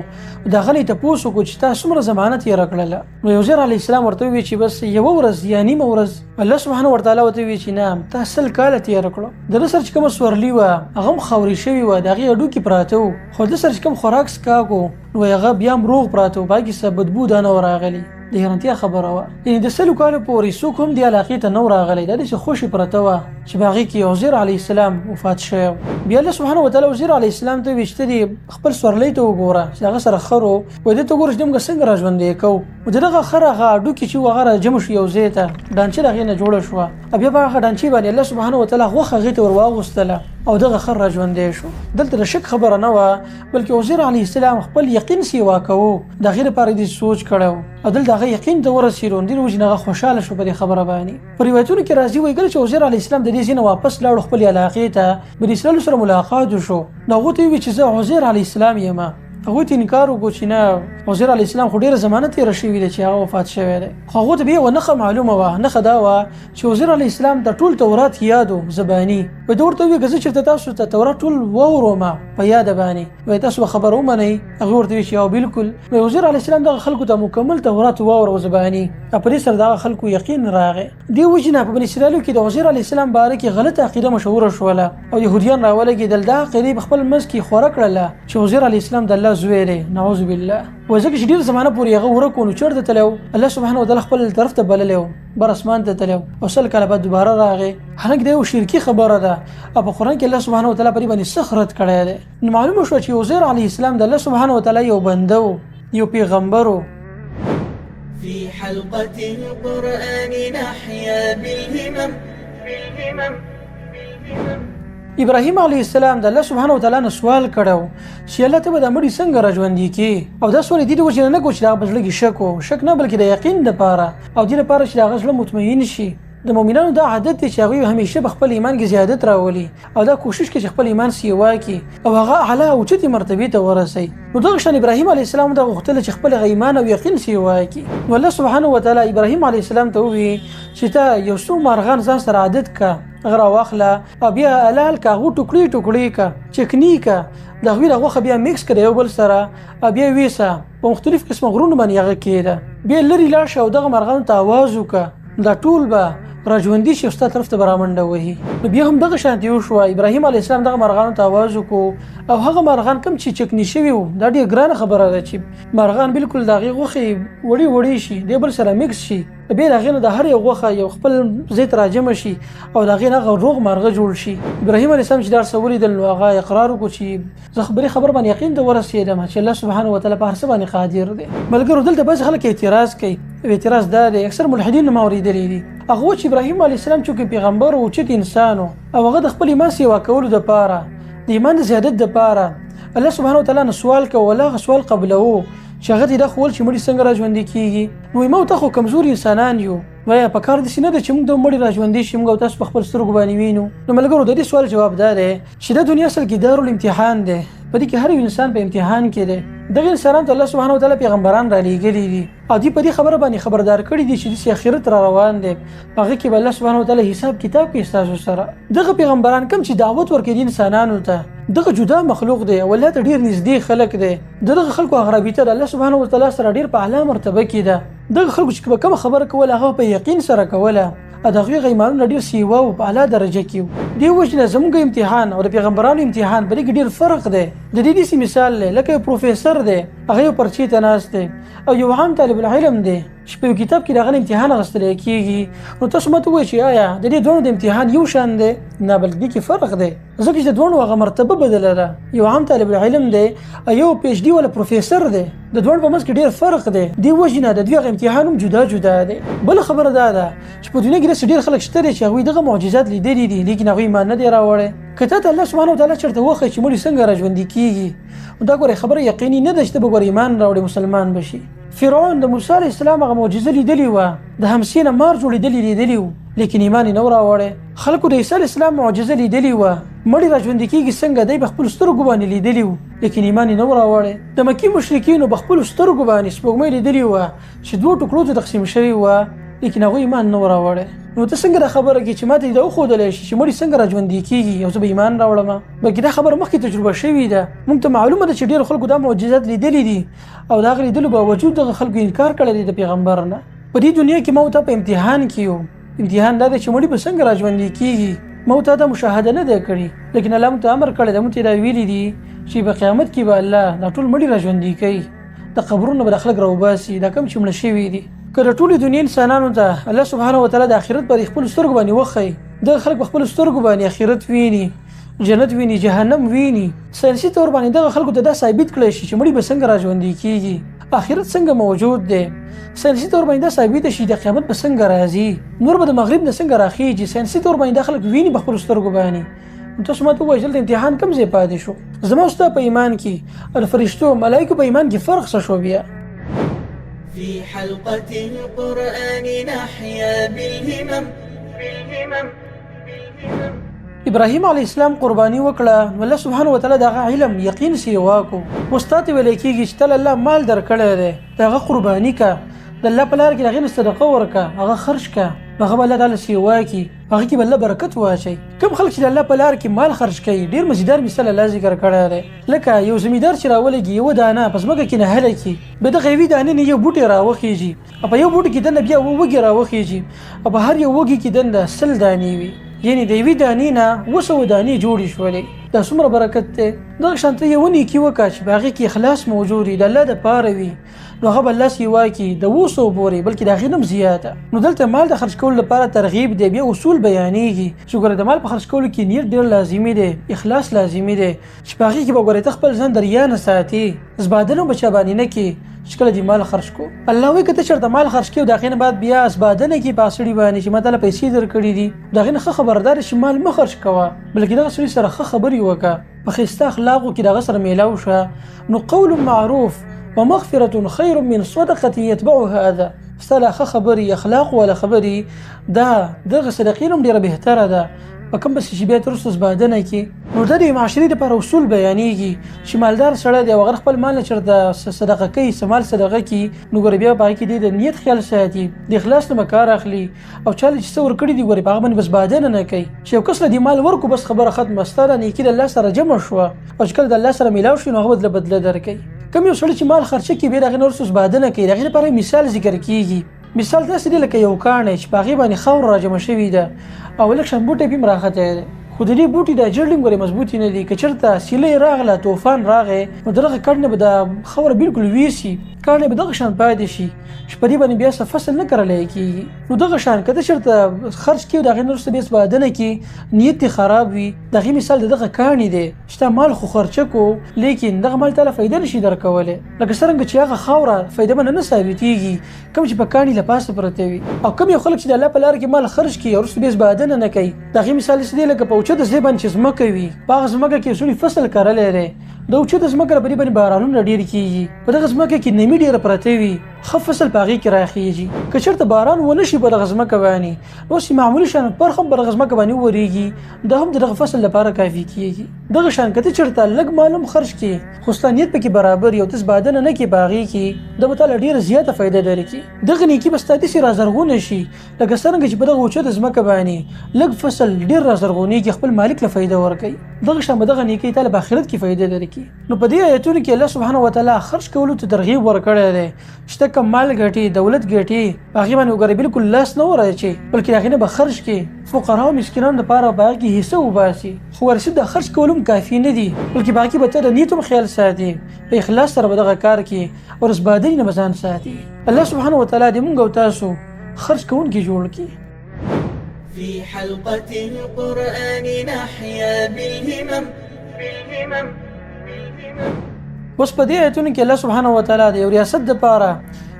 د هغه نه یې تپوس وکړو چې تا څومره زمانه تېره کړله. نو عزیر علیه السلام ورته وویل چې بس یوه ورځ یا نیمه ورځ. الله سبحانه وتعالی ورته وویل چې نه تا 100 کاله تېره کړو. د ده سره چې کومه سورلي وه هغه هم خاورې شوې وه د هغې هډوکي پراته وو خو د سره چې کوم خوراک څکاک و نو هغه بیا هم روغ پراته وو په هغې څه بدبو دا نه ورغلي. د حیرانتیا خبره وه یعنې د 100 کالو پورې څوک هم دې علاقې ته نه راغلی دا داسې خوشې پرته وه چې په هغې کې عزیر علیه السلام وفات شوی. بیا الله سبحانه وتعالی عزیر علیه السلام ته وویل چې ته دې خپل سورلی ته وګوره چې هغه سره خر و دې ته وګوره چې موږ څنګه را ژوندی کوو. دغه خره غاډو کې چې وغره جمع شو یو ځای ته ډانچې د هغې نه جوړه شوه بیا په هغه ډانچې باندې الله سبحانه وتعالی غوښه هغې ته ور واغوستله او دغه خر را ژوندی شو دلته د شک خبره نه وه بلکې عزیر علیه السلام خپل یقین سیوا کوو د هغې لپاره دې سوچ کړی او دلته هغه یقین ته ورسېدو همدې له وجې نه هغه خوشحاله شو په دې خبره باندې په روایتونو کې راځي وایي کله چې عزیر علیه السلام د دې ځای نه واپس لاړو خپلې علاقې ته بني اسرایلو سره ملاقات وشو نو هغو ته یې وویل چې زه عزیر علیه السلام یم هغوی ته انکار وکړو چې نه عزیر علیه السلام خو ډېره زمانه تېره شوې ده چې هغه وفات شوی دی خو هغو ته بیا یوه نښه معلومه وه نښه دا وه چې عزیر علیه السلام د ټول تورات یاد و زباني وایي ده ورته وویل که زه چېرته تاسو ته تورات ټول واورومه په یاده باندې وایي تاسو به خبره ومنئ هغې ورته وویل چې یا بلکل وایي عزیر علیه السلام دغه خلکو ته مکمل تورات واوره زباني او په دې سره دغه خلکو یقین راغی دې وجې نه په بني اسرایلو کې د عزیر علیه السلام باره کې غلطه عقیده مشهوره شوله او یهودیان راولګېدل دا عقیدې په خپل منځ کې خوره کړله چې عزیر علیه السلام د الله زوی دی نعوذ بالله وځکه چې ډېر زمانه پورې هغه ورک و نو چېرته تللی و الله سبحانه وتعالی خپل طرف ته بللی و بر اسمان ته تللی و او سل کاله بعد دوباره راغی حالانکه دا یو شرکي خبره ده او په قرآن کې الله سبحانه وتعالی په دې باندې سخت رد کړی دی نو معلومه شوه چې عزیر علیه السلام د الله سبحانه وتعالی یو بنده و یو پیغمبر و في حلقة القرآن نحيا بالهمم ابراهیم علیه السلام د الله سبحانه وتعالی نه سوال کړو چې الله ته به د مړي څنګه راژوندي کړي او دا سوال یې د دې وجې نه کوو چې د هغه په زړه کې شک و شک نه بلکې د یقین دپاره او دې لپاره چې د هغه زړه مطمئن شي د مؤمنانو دا عادت دی چې هغوی همیشه په خپل ایمان کې زیادت راولي او دا کوشش کوي چې خپل ایمان سیوا کړي او هغه اعلی اوچتې مرتبې ته ورسوي نو دغه شان ابراهیم علیه السلام دا غوښتل چې خپل ایمان او یقین سیوا کړي نو الله سبحانه وتعالی ابراهیم علیه السلام ته وویل چې ته یو څو مارغان ځان سره عادت که غره واخله او بیا حلال کا هغو ټوکړي ټوکړي کا چکني کا د هغوی د غوښه بیا میکس کړه یو بل سره او بیا ویسه په مختلف قسمه غرونو باندې هغه کېده بیا لرې لاړ شه او دغه مرغانو ته اواز وکړه دا ټول به راژوندي شي او ستا طرف ته به رامنډه وهي نو بیا هم دغه شانتې وشوه ابراهیم علیه السلام دغه مرغانو ته اواز وکړو او هغه مرغان کوم چې چکني شوي وو دا ډېره ګرانه خبره ده چې مرغان بالکل د هغې غوښې وړې وړې شي دی بل سره میکس شي بیا د هغې نه د هر یو غوښه یو خپل ځای ته راجمع شي او د هغې نه هغه روغ مرغه جوړ شي ابراهیم علیه السلام چې دا هر څه ولیدل نو هغه اقرار وکړو چې زه خبرې خبر باندې یقین ته ورسېدم چې الله سبحانه وتعالی په هر څه باندې قادر دی ملګرو دلته بعضې خلک اعتراض کوي اعتراض دا دی اکثر ملحدین ما اورېدلی دي هغه چې ابراهیم علیه السلام چونکې پیغمبر و اوچت انسان و او هغه د خپل ایمان سیوا کولو دپاره د ایمان د زیادت دپاره الله سبحانه وتعالی نه سوال کوو الله هغه سوال قبلوو چې هغه ته دا ښوول چې مړي څنګه راژوندي کېږي نو ما ته خو کمزوري انسانان یو وایه په کار داسې نه ده چې موږ د مړي راژوندي شي موږ او تاسو په خپل سترګو باندې وینو نو ملګرو د دې سوال جواب دا دی چې دا دنیا اصل کې دارالامتحان دی په دې کې هر یو انسان په امتحان کې دی دغه انسانان ته الله سبحانه وتعالی پیغمبران را لیږلي دي او دوی په دې خبره باندې خبردار کړي دي چې داسې آخرت را روان دی په هغې کې به الله سبحانه وتعالی حساب کتاب کوي ستاسو سره دغه پیغمبران کوم چې دعوت ورکوي انسانانو ته دغه جدا مخلوق دی او الله ته ډېر نږدې خلک دی دغه خلکو هغه رابطه د الله سبحانه وتعالی سره ډېر په اعلی مرتبه کې ده دغه خلکو چې به کومه خبره کوله هغه په یقین سره کوله او د هغوی ایمانونه ډېر سیوا او په اعلی درجه کې وو دې وجې نه زموږ امتحان او د پیغمبرانو امتحان په دې کې ډېر فرق دی د دې داسې مثال دی لکه یو پروفیسر دی هغه یو پرچې ته ناست دی او یو عام طالب العلم دی چې په یو کتاب کې د هغه امتحان اخیستلی کېږي نو تاسو ماته ووایئ چې آیا د دې دواړو د امتحان یو شان دی نه بلکې دې کې فرق دی ځکه چې د دواړو هغه مرتبه بدله ده یو عام طالب العلم دی او یو پی ایچ ډي والا پروفیسر دی د دواړو په منځ کې ډېر فرق دی دې وجې نه د دوی هغه امتحان هم جدا جدا دی بله خبره دا ده چې په دنیا کې داسې ډېر خلک شته دی چې هغوی دغه معجزات لیدلي دي لیکن هغوی ایمان نه دی راوړی که تا ته الله سبحانه وتعالی چېرته وښیي چې مړي څنګه راژوندي کېږي نو دا ګورې خبره یقیني نه ده چې ته به ګورې ایمان راوړې مسلمان به شي فرعون د موسی علیه السلام هغه معجزه لیدلې وه د همسې نه مار جوړېدلي لیدلي وو لیکن ایمان یې نه و راوړی خلکو د عیسی علیه السلام معجزه لیدلې وه مړي راژوندي کېږي څنګه دی په خپلو سترګو باندې لیدلي وو لیکن ایمان یې نه و راوړی د مکي مشرکینو په خپلو سترګو باندې سپوږمۍ لیدلې وه چې دوو ټوکړو ته تقسیم شوې وه لیکن هغوی ایمان نه و راوړی نو ته څنګه دا خبره کوې چې ما ته دا وښودلی شي چې مړي څنګه راژوندي کېږي او زه به ایمان راوړم بلکې دا خبره مخکې تجربه شوې ده موږ ته معلومه ده چې ډېرو خلکو دا معجزات لیدلي دي او د هغه لیدلو باوجود دغه خلکو انکار کړی دی د پیغمبر نه په دې دنیا کې ما ته په امتحان کې یو امتحان دا دی چې مړي به څنګه راژوندي کېږي ما ته دا مشاهده نه دی کړې لیکن الله موږ ته امر کړی دی موږ ته دا ویلي دي چې په قیامت کې به الله دا ټول مړي راژوندي کوي د قبرونو به د خلک راوباسي دا کوم چې مړه شوي دي که د ټولې دنیا انسانانو ته الله سبحانه وتعالی د آخرت په خپلو سترګو باندې وښیي دغه خلک په خپلو سترګو باندې آخرت ویني جنت ویني جهنم ویني ساینسي طور باندې دغه خلکو ته دا ثابت کړی شي چې مړي به څنګه راژوندي کېږي آخرت څنګه موجود دی، ساینسي تور باندې ثابت شي د قیامت به څنګه راځي، نور به د مغرب نه څنګه راخیږي، ساینسي تور باندې خلک ویني په خپلو سترګو باندې. تاسو ماته ووایئ دلته امتحان کوم ځای پاتې شو؟ زما او ستا په ایمان کې او د فرشتو ملایکو په ایمان کې فرق څه شو بیا؟ في حلقة القرآن نحيا بالهمم. ابراهیم علیه السلام قرباني وکړه، الله سبحانه وتعالی دغه علم یقین سیوا کو. استاد ویل کېږي چې تل الله مال درکړی دی، دغه قرباني کا، د الله په لار کې دغه صدقه ورکا، هغه خرج کا، هغه الله تعالی سیوا کی، هغه کې الله برکت واچي. کوم خلک چې د الله په لار کې مال خرج کوي ډیر مزیدار مثال الله ذکر کړی دی، لکه یو زمیندار چې راولګي یو دانه پس مګه کې نه هلکی به د غوی دانه نه یو بوټي راوخیږي، په یو بوټي کې د بیا وګي راوخیږي، په هر یو وګي کې د سل دانې وي، یعنی د یوې دانې نه 200 دانې جوړې شولې. دا څومره برکت دی. دغه شانته یو نیکي وکړه چې په هغې کې اخلاص موجود وي، د الله دپاره وي، نو هغه به الله سیوا کړي د 200 پورې، بلکې د هغې نه هم زیاته. نو دلته مال د خرج کولو لپاره ترغیب دی، بیا اصول بیانېږي چې ګوره د مال په خرج کولو کې نیت ډېر لازمي دی، اخلاص لازمي دی، چې په هغې کې به ګوره ته خپل ځان د ریا نه ساتي، زبادنه به چا باندې نه کړي چې کله دې مال خرج کو. الله وایي که ته چېرته مال خرج کړې او د هغې نه بعد بیا اسبادنه کړي په سړي باندې چې ما تاله پیسې درکړي دي، د هغې نه ښه خبردار چې مال مه خرج کوه، بلکې دغه سړي سره ښه خبرې وکړه، په ښایسته اخلاقو کې دغه سره میلاو شه. نو قول معروف ومغفرة خير من صدقة يتبعها أذى. ستا له ښه خبرې اخلاق ولا خبرې دا دغه صدقې هم ډېره بهتره ده، په کوم بس چې بیا تر وروسته زبادنه کړي. نو د دې معاشرې دپاره اصول بیانېږي چې مالدار سړی دی او هغه خپل مال نه چېرته صدقه کوي، څه مال صدقه کړي، نو ګورې بیا په هغې کې دی د نیت خیال ساتي، د اخلاص نه به کار اخلي، او چا له چې څه ورکړي دي ګورې په هغه باندې بس بادنه نه کوي چې یو کس له دې مال ورکو بس خبره ختمه، ستا دا نیکي د الله سره جمع شوه، او چې کله د الله سره میلاو شي نو هغه به بدله درکوي. کوم یو سړی چې مال خرچه کوي بیا د هغې نه وروسته زبادنه کوي، د هغې لپاره مثال ذکر کېږي. مثال داسې دی لکه یو کاڼی چې په هغې باندې خاوره راجمع شوې ده او لږ شان بوټی پې هم راختی دی، خو د دې بوټي دا جړ ګورې مضبوطې نه دي، که چېرته سیلۍ راغله، طوفان راغی، نو د دغه کاڼي نه به د خاوره بلکل ویسي، کاڼی به دغه شان پاتې شي چې په دې باندې بیا څه فصل نه کرلی کېږي. نو دغه شان که ته چېرته خرج کړي او د هغې نه وروسته بیا زبادنه کړي، نیت دې خراب وي، د هغې مثال د دغه کاڼي دی چې تا مال خو خرچه کو، لیکن دغه مال تاله فایده نشي درکولی، لکه څرنګه چې هغه خاوره فایده به نه ثابتېږي کوم چې په کاڼي له پاسه پرته وي. او کوم یو خلک چې د الله په لاره کې مال خرج کړي او وروسته بیا زبادنه نه کوي، د هغې مثال داسې دی لکه په اوچته ځای باندې چې ځمکه وي، په هغه ځمکه کې سړي فصل کرلی دی، د اوچته ځمکه په دې باندې بارانونه ډېر کېږي، په دغه ځمکه کې نمي ډېره پرته وي، ښه فصل په هغې کې راخېږي. که چېرته باران ونه شي په دغه ځمکه باندې، اوس معمولي شان برخه هم په دغه ځمکه باندې وورېږي، دا هم د دغه فصل لپاره کافي کېږي. دغه شان که ته چېرته لږ مال هم خرج کړي خو ستا نیت پکې برابر وي او ته زبادنه نه کړې په هغې کې، دا به تاله ډېره زیاته فایده درکړي. دغه نیکي به ستا داسې رازرغونه شي لکه څرنګه چې په دغه اوچته ځمکه باندې لږ فصل ډېر رازرغونېږي، خپل مالک له فایده ورکوي. دغه شان به دغه نیکۍ تاله په آخرت کې فایده درکړي. نو په دې آیتونو کې الله سبحانه وتعالی خرج کولو ته ترغیب ورکړی دی چې ته کوم مال ګټې، دولت ګټې، په هغې باندې وګورې بلکل لاس نه وراچي، بلکې د هغې نه به خرج کړي، فقراو مسکینانو دپاره په هغې کې حصه وباسي. خو ورسید د خرج کولو هم کافي نه دي، بلکې په هغې کې به ته د نیت هم خیال ساتي، په اخلاص سره به دغه کار کوي او رسبادنې نه به ځان ساتي. الله سبحانه وتعالی دې موږ او تاسو خرج کوونکي جوړ کړي. في حلقة القرآن نحيا بالهمم. اوس په دې آیتونو کې الله سبحانه وتعالی د یو ریاست دپاره،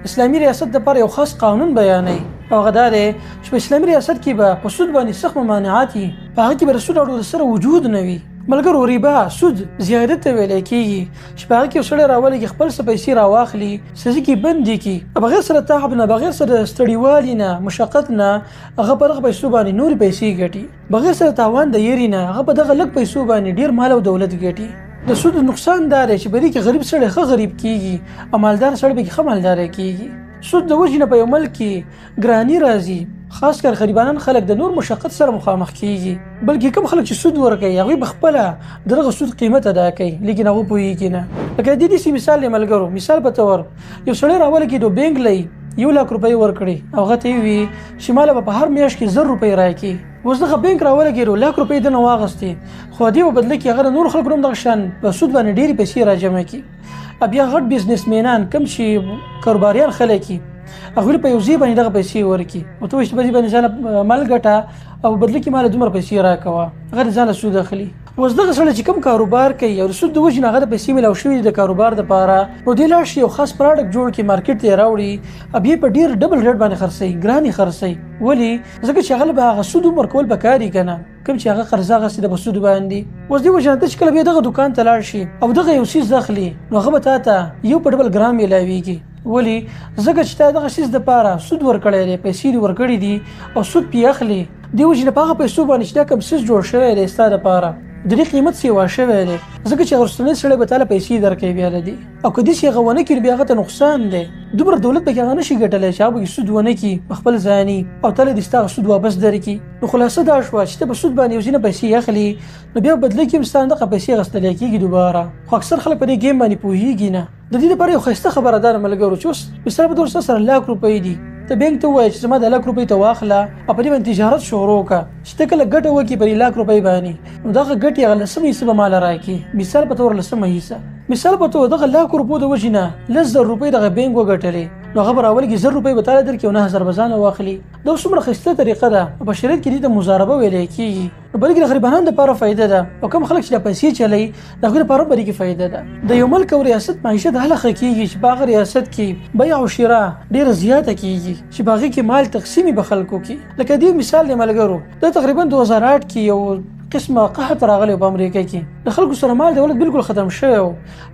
اسلامي ریاست دپاره یو خاص قانون بیانوي، او هغه دا دی چې په اسلامي ریاست کې به په سود باندې سخت ممانعات وي، په هغه کې به د سود او سره وجود نه وي. ملګرو ربا، سود، زیادت ته ویلی کېږي چې په هغه کې یو سړی راولګي خپل څه پیسې راواخلي، څه کې بندې کړي، بغیر سره تعب نه، بغیر سره ستړیوالي نه، مشقت نه، هغه په دغه پیسو باندې نورې پیسې ګټي، بغیر سره تاوان د یېرې نه، هغه په دغه لږ پیسو باندې ډېر مال او دولت ګټي. د سود نقصان دا دی چې په دې کې غریب سړی ښه غریب کېږي او مالدار سړی پکې ښه مالداره کېږي. سود د وجې نه په یو ملک کې ګراني راځي، خاص کر غریبانان خلک د نور مشقت سره مخامخ کېږي، بلکې کوم خلک چې سود ورکوي هغوی به خپله د دغه سود قیمت ادا کوي، لیکن هغوی پوهېږي نه. لکه د دې داسې مثال دی ملګرو، مثال په طور یو سړی راولګېدو بینک له 1,00,000 روپۍ ورکړي او هغه ته یې وي چې ماله به په هر میاشت کې 1,000 روپۍ راکړي. اوس دغه بینک راولګېدو 1,00,000 روپۍ دنه واغستې، خو دې په بدله کې هغه نور خلکو هم دغه شان په سود باندې ډېرې پیسې راجمع کړي. بیا غټ بزنسمینان کوم چې کاروباریان خلک وي هغوی په یو ځای باندې دغه پیسې ورکړي او ته وایي چې په دې باندې ځانله مال ګټه او بدله کې ماله دومره پیسې راکوه، هغه د ځانله سود اخلي. اوس دغه سړی چې کوم کاروبار کوي او د سود د وجې نه هغه د پیسې میلاو شوي د کاروبار دپاره، نو دی لاړ شي یو خاص پراډکټ جوړ کړي، مارکیټ ته یې راوړي، او بیا په ډېر ډبل ریټ باندې خرڅوي، ګران یې خرڅوي. ولې؟ ځکه چې هغه به هغه سود هم ورکول پکار یي که نه، کوم چې هغه قرض اخیستې ده په سود باندې. اوس دې وجې نه ته چې کله بیا دغه دوکان ته لاړ شي او دغه یو څیز اخلي، نو هغه به تا ته یو په ډبل ګرام میلاویږي. ولې؟ ځکه چې تا دغه څیز دپاره سود ورکړی دی، پیسې دې ورکړي دي او سود پې اخلي. دې وجې نه په هغه پیسو باندې چې دا کوم څیز جوړ شوی دی ستا دپاره، د دې قیمت سیوا شوی دی، ځکه چې هغه وروستنی سړی به تا له پیسې درکوي بیا له دې، او که داسې هغه ونه کړي بیا هغه ته نقصان دی. دومره دولت پکې هغه نشي ګټلی چې هغه پکې سود ونه کړي په خپل ځاني او تله دې ستا سود واپس درکړي. نو خلاصه دا شوه چې ته په سود باندې یو ځینې پیسې اخلي، نو بیا په بدله کې هم ستا نه دغه پیسې اخیستلی کېږي دوباره. خو اکثر خلک په دې ګیم باندې پوهېږي نه. د دې لپاره یو ښایسته خبره ده ملګرو چې اوس مثال په طور سره 1,00,000 روپۍ دي، ته بینک ته ووایې چې زما د 1,00,000 روپۍ ته واخله او په دې باندې تجارت شروع کړه، چې ته کله ګټه وکړې په 1,00,000 روپۍ باندې، نو دغه ګټې هغه 10 حصه به ماله راکړي. مثال په طور 10 حصه، مثال په طور دغه 1,00,000 روپو د وجې نه 10,000 روپۍ دغه بینک وګټلې، نو هغه به راولګي 1,000 روپۍ به تاله درکړي او 9,000 به ځانه واخلي. دا اوس څومره ښایسته طریقه ده. په شریعت کې دې ته مضاربه ویلی کېږي. نو بلکې د غریبانو دپاره فایده ده، او کوم خلک چې دا پیسې چلوي د هغوی دپاره هم په دې کې فایده ده. د یو ملک او ریاست معیشت هله ښه کېږي چې په هغه ریاست کې بیع او شراء ډېره زیاته کېږي، چې په هغې کې مال تقسیم په خلکو کې. لکه دې مثال دی ملګرو، دا تقریبا 2008 کې یو قسمه قحط راغلی په امریکا کې، د خلکو سره مال دولت بالکل ختم شوی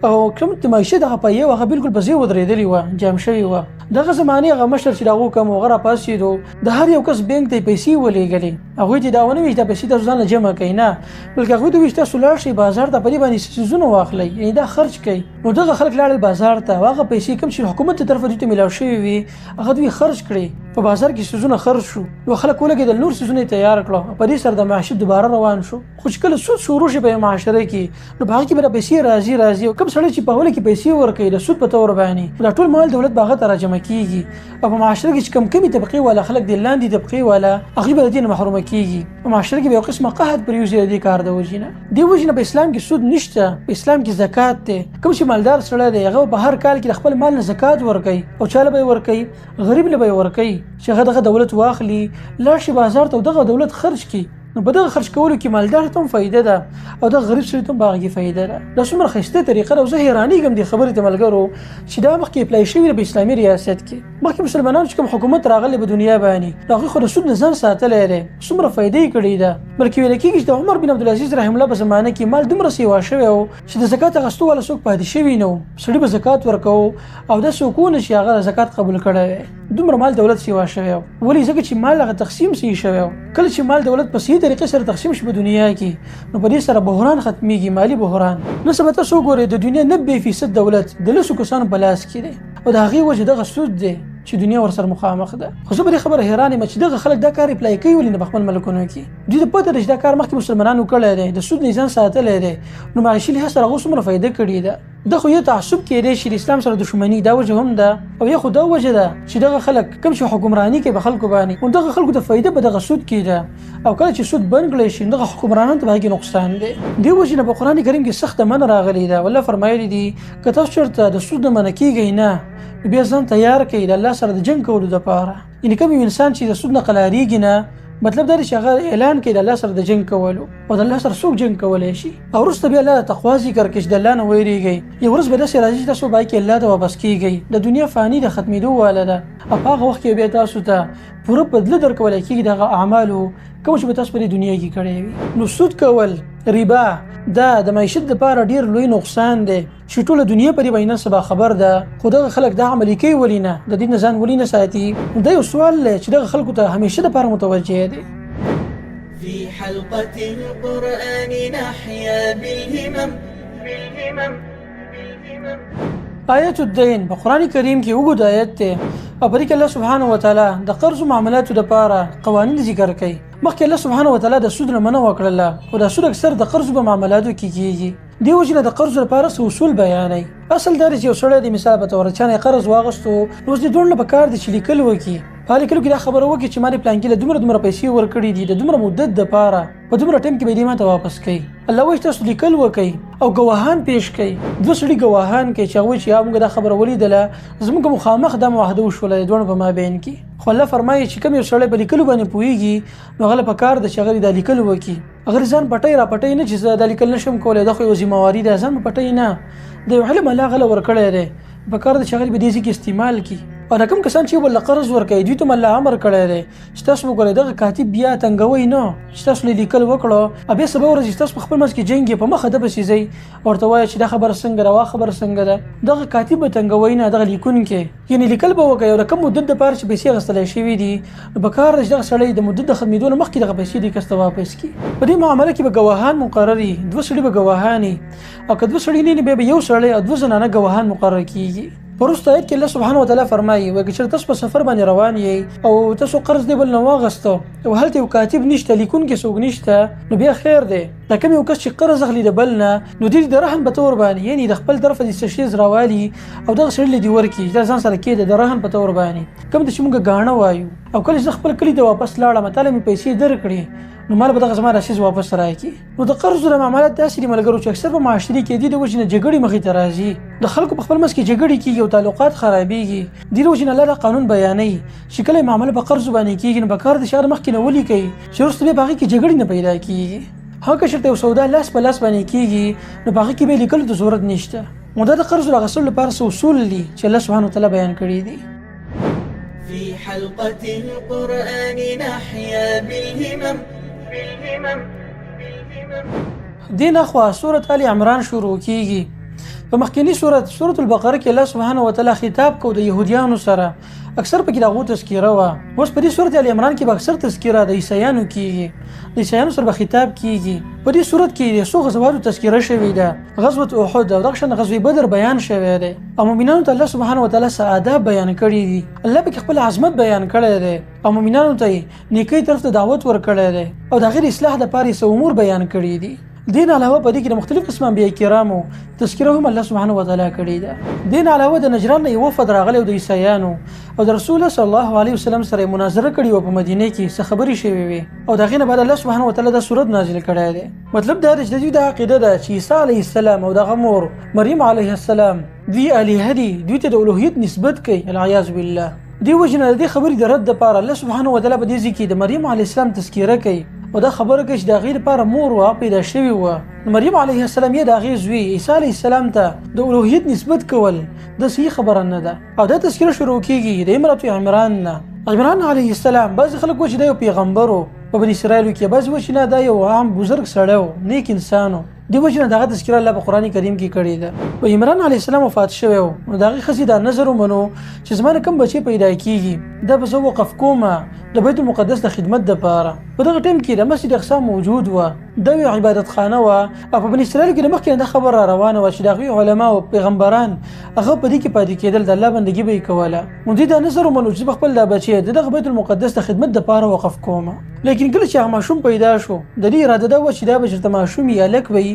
او کوم د معیشت هغه پایې هغه بالکل په ځای ودرېدلې وه، جام شوې وه. دغه زمانې هغه مشر چې د هغو کوم هغه راپاڅېدو، د هر یو کس بینک ته یې پیسې ولېږلې. هغوی ته دا ونه ویل چې دا پیسې تاسو ځان له جمع کوئ، نه، بلکې هغوی ته ویل چې تاسو لاړ شئ بازار ته، په دې باندې څیزونه واخلئ، یعنې دا خرج کوئ. نو دغه خلک لاړل بازار ته، او هغه پیسې کوم چې حکومت ته طرفه دوی ته میلاو شوې وي هغه دوی خرج کړې. په بازار کې څیزونه خرج شو، نو خلک ولګېدل، نور څیزونه یې تیار کړه، په دې سره د معیشت دوباره روان شو. خو چې کله سود شروع شي په معاشره کې، نو په هغه کې به دا پیسې راځي او کوم سړی چې په اوله کې پیسې ورکوي د سود په طور باندې، دا ټول مال دولت به هغه ته راجمع کېږي، او په معاشره کې چې کمې طبقې والا خلک دي، لاندې طبقې والا، هغوی به د دې نه محرومه کېږي. په معاشره کې به یو قسمه قحط پرېوځي د دې کار د وجې نه. دې وجې نه په اسلام کې سود نشته، په اسلام کې زکات دی. کوم چې مالدار سړی دی هغه په هر کال کې د خپل مال نه زکات ورکوي، او چا له به یې ورکوي؟ غریب له به یې ورکوي، چې هغه دغه دولت واخلي، لاړ شي بازار ته او دغه دولت خرج کړي. نو په دغه خرج کولو کې مالدار ته هم فایده ده او د غریب سړي ته هم په هغه کې فایده ده. دا څومره ښایسته طریقه ده، او زه حیرانېږم دې خبرې ته ملګرو چې دا مخکې اپلای شوي ده په اسلامي ریاست کې. مخکې مسلمانانو چې کوم حکومت راغلی په دنیا باندې، نو هغوی خو د سود نه ځان ساتلی دی، څومره فایده یې کړې ده. بلکې ویل کېږي چې د عمر بن عبدالعزیز رحم الله په زمانه کې مال دومره سیوا شوی و چې د زکات اخیستو والا څوک پاتې شوي نه و. سړي به زکات ورکوو او داسې څوک نه چې هغه زکات قبول کړی وی، دومره مال دولت سیوا شوی و. ولې؟ ځکه چې مال هغه تقسیم صحیح شوی و. کله چې مال دولت په صحیح طریقې سره تقسیم شي په دنیا کې، نو په دې سره بحران ختمیږي، مالي بحران. نو سبا تاسو وګورئ د دنیا 90% دولت د 10 کسانو په لاس کې دی، او د هغې وجه دغه سود دی چې دنیا ورسره مخامخ ده. خو زه په دې خبره حیران یم چې دغه خلک دا کار اپلای کوي ولې نه په خپل ملکونو کې. دوی ته پته ده چې دا کار مخکې مسلمانانو کړی دی، د سود نه ځان ساتلی دی، نو معاشي لحاظ سره هغو څومره فایده کړې ده. دا خو یو تعصب کېدی شي د اسلام سره دښمني، دا وجه هم ده، او یا خو دا وجه ده چې دغه خلک کوم چې حکمراني کوي په خلکو باندې، نو دغه خلکو ته فایده په دغه سود کې ده، او کله چې سود بند کړی شي دغه حکمرانانو ته به هغې نقصان دی. دې وجې نه په قرآن کریم کې سخته منع راغلې ده. والله فرمایلي دي که تاسو چېرته د سود نه منع کېږئ نه، بیا ځان تیار کړئ د الله سره د جنګ کولو دپاره. یعنې کوم یو انسان چې د سود نه قلاریږي نه، مطلب دا دی چې هغه اعلان کوي د الله سره د جنګ کولو، او د الله سره څوک جنګ کولی شي. او وروسته بیا الله تقوا ذکر کړي چې د الله نه ویرېږئ. یو ورځ به داسې راځي چې تاسو به کې الله ته واپس کېږئ، د دنیا فاني د ختمېدو واله ده، او په هغه وخت کې بیا تاسو ته پوره بدله درکولی کېږي د هغه اعمالو کوم چې به تاسو په دې دنیا کې کړی وي. نو سود کول، ربا، دا د معیشت لپاره ډېر لوی نقصان دی چې ټوله دنیا پرې باندې سبا خبر ده. خو دغه خلک دا عملي کوي ولې نه؟ د دې نه ځان ولې نه ساتي؟ دا یو سوال دی چې دغه خلکو ته همیشه دپاره متوجه دی. في حلقة القرآن نحيا بالهمم. آیت الدین په قرآن کریم کې اوږد آیت دی، او په دې کې الله سبحانه وتعالی د قرض او معاملاتو دپاره قوانین ذکر کوي. مخکې الله سبحانه وتعالی د سود نه منع وکړله، او دا سود اکثر د قرض په معاملاتو کې کېږي. دې وجې نه د قرض لپاره څه اصول بیانوي. اصل دا دی چې یو سړی د مثال په طور چا نه قرض واغستو، نو اوس دې دواړو نه پکار دي چې لیکل وکړي، په لیکلو کې دا خبره وکړي چې ما دې پلانکي له دومره پیسې ورکړي دي د دومره مدت دپاره، په دومره ټایم کې به دې ماته واپس کوي. الله وایي تاسو لیکل وکړئ او ګواهان پیش کړئ. دوه سړي ګواهان کوي چې هغوی چې موږ دا خبره ولیدله، زموږ مخامخ دا معاهده وشوله د دواړو په مابین کې. خو الله فرمایي چې کوم یو سړی په لیکلو باندې پوهېږي، نو هغه له پکار ده چې هغه دا لیکل وکړي. اگر ځان پټي را پټي نه چې زه د لیکل نشم کولای د خو یو ذمہواری ده ځان پټي نه د علم الله غل ورکړی دی په کار د شغل به دې کې استعمال کی او کوم کسان چې ول قرض ورکړي دوی ته الله امر کړی دی چې تاسو وګورئ دغه کاتب بیا تنګوي نه چې تاسو لیکل وکړو ابي سبا ورځ تاسو خپل مس کې جنگ په مخه د بسیزي ورته وایي چې دا خبر څنګه را خبر څنګه ده دغه کاتب تنګوي نه دغه لیکون کې یعنی لیکل به وکړي او کوم مدت د پاره چې پیسې غستلې شوی دي په کار د سړی د مدت د خدمتونو مخکې دغه پیسې د کسته واپس کی په دې معاملې کې به گواهان مقرري دوه سړي به گواهانی او کله سړي نه به یو سړی او دوه زنانه گواهان مقرر کیږي پرسته آیت کې الله سبحانه وتعالى فرمایي وکړه چې تاسو په سفر باندې روان یې او تاسو قرض دی بل نه واغسته او هلته یو کاتب نشته لیکون کې څوک نشته نو بیا خیر دی دا کوم یو کس چې قرض اخلي د بل نه نو د رهن په تور باندې یعنی د خپل طرف د شیز راوالي او دغه سړي دی ورکی دا ځان سره کې د رهن په تور باندې کوم چې موږ غاڼه وایو او کله چې خپل کلی ته واپس لاړم تعالی می پیسې درکړي نو مال به دغه زما راشي واپس راکړي نو د قرض د معاملات داسې ملګرو چې اکثر په معاشري کې دي د وجنه جګړې مخې ته راځي د خلکو په خپل مس کې جګړې کیږي او تعلقات خرابېږي د وجنه الله قانون بیانوي چې کله معامله په قرض باندې کیږي نو به کار د شهر مخ کې نه ولي کوي چې ورسته به باغی کې جګړې نه پیدا کیږي هغه شرط یو سودا لاس په لاس باندې کیږي نو باغی کې به لیکل د ضرورت نشته مو د قرض غسل لپاره اصول دي چې الله سبحانه وتعالى بیان کړی دي في حلقة القرآن نحيا بالهمم دین اخوا سورة آل عمران شروع کیږي په مخکینی سورة البقره کې الله سبحانه وتعالى خطاب کو د يهوديانو سره اکثر پکې دغه تذکیره و اوس په دې سورة آل عمران کې به اکثر تذکیره د عیسایانو کیږي د عیسایانو سره خطاب کیږي په دې سورة کې د څو غزواتو تذکیره شوې ده غزوه احد او دغه غزوه بدر بیان شوی دی او مؤمنانو ته الله سبحانه وتعالى سعادت بیان کړی دي الله به خپل عظمت بیان کړی دی او مؤمنانو ته نیکی طرف ته دعوت ورکړی دی او د غیر اصلاح لپاره امور بیان کړی دي دین علاوه په دې کې مختلف قسم انبیاء کرامو تذکره هم الله سبحانه وتعالى کړی ده دین علاوه د نجران یو وفد راغلی د عیسایانو او د رسول صلی الله علیه وسلم سره مناظره کړې و په مدینه کې څه خبرې شوې وي او دغه نه بعد الله سبحانه وتعالى د سورۃ نازل کړی دی مطلب دا دی چې د عقیده ده چې عیسی علیه السلام او د غمور مریم علیه السلام دوی الہه دي دوی ته د الوهیت نسبت کوي العیاذ بالله دی وجنه د خبرې د رد لپاره الله سبحانه وتعالى په دې ځکه د مریم علیه السلام تذکره کوي او دا خبره کې چې د غیر لپاره مور وا پیدا شوی و مریم علیه السلام یې د غیر زوی عیسی علیه السلام ته د الوهیت نسبت کول د صحیح خبره نه ده او دا تذکره شروع کیږي د امرأة عمران نه عمران علیه السلام بعض خلک و چې د پیغمبر په بنی اسرائیل کې بعض و چې نه دا یو عام بزرګ سړی و نیک انسانو دی وجنه دغه تذکره الله په قران کریم کې کړی ده او عمران علیه السلام وفات شوی و نو دغه خزي دا نظر ومنو چې زمانه کم بچي پیدا کیږي دا به زه وقف کومه د بیت المقدس د خدمت لپاره په دغه ټیم کې د مسجد اقصی موجود و د عبادت خانه و او په بنی اسرائیل کې مخکې د خبر را روانه و چې دغه علما او پیغمبران هغه په دې کې پاتې کېدل د الله بندګي به کوله نو دې دا نظر ومنو چې خپل د بچي د بیت المقدس د خدمت لپاره وقف کومه لیکن کله چې هغه ماشوم پیدا شو د دې اراده دا و چې دا بشرته ماشوم یې الک وي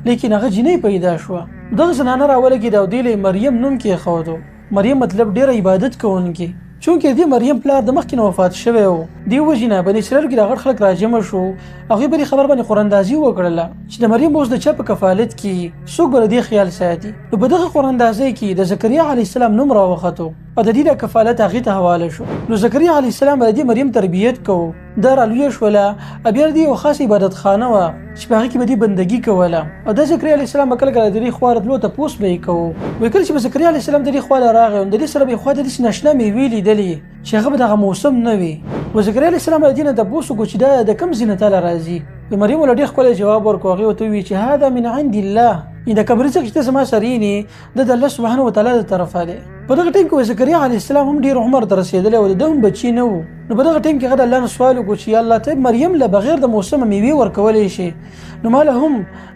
لیکن هغه جنې پیدا شو دغه زنانه راولګي دا د مریم نوم کې خودو مریم مطلب ډېر عبادت کوونکی چونکه دې مریم پلار د مخکې وفات شوی و دی وجنه بنی اسرائیل کې دغه خلک راجم شو هغه بری خبر باندې قراندازي وکړله چې د مریم اوس د چا په کفالت کې څوک بر دې خیال ساتي نو په دغه قراندازي کې د زکریا علی السلام نوم راوخته او د دې د کفالت هغه ته حواله شو نو زکریا علی السلام د مریم تربیت کو در الوی شولا ابیر دی او خاص عبادت خانه و چې په هغه کې به دې بندګي کوله او د زکریا علی السلام کله کله د دې خوارت لو ته پوس به کو وکړي چې زکریا علی السلام د دې خواله راغی او د دې سره به خو د دې نشنه می ویلې دلی چې هغه دغه موسم نه وي و زکریا علی السلام د دینه د بوسو کو چې د کم زینه تعالی راځي مریم ولډي خپل جواب ورکوغي او ته وی چې هذا من عند الله دا کبر څه چې سما سرینی د الله سبحانه وتعالى له طرفه ده په دغه ټیم کې زکریا علی السلام هم ډیر عمر ته رسیدلی او د هم بچی نه وو نو په دغه ټیم کې غدا الله نو سوال وکړي چې الله ته مریم له بغیر د موسم میوه ورکولې شي نو مال هم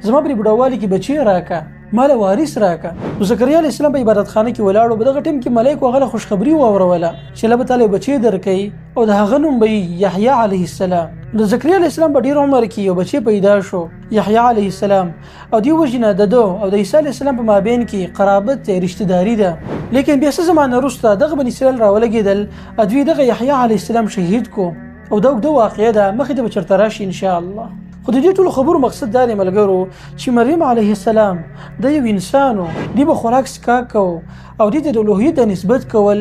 زما په بډاوالي کې بچی راکا مال وارث راکا زکریا علی السلام په عبادت خانه کې ولاړو په دغه ټیم کې ملائکه غله خوشخبری واوروله چې الله تعالی بچی درکې او د هغه نوم به یحیی علیه السلام د زکریا علیه السلام په ډیر عمر کې یو بچی پیدا شو یحیی علیه السلام او دی وجنه د دو او د عیسی علیه السلام په مابین کې قرابت رشتہ داری ده لیکن بیا څه زمانه وروسته دغه بنی اسرائیل راولګیدل ادوی دغه یحیی علیه السلام شهید کو او دغه واقعه ده مخې ته چرته راشي ان شاء الله خو د دې ټول خبرو مقصد دا دی ملګرو چې مریم علیه السلام د یو انسانو دی به خوراک سکا کو او د الوهیت نسبت کول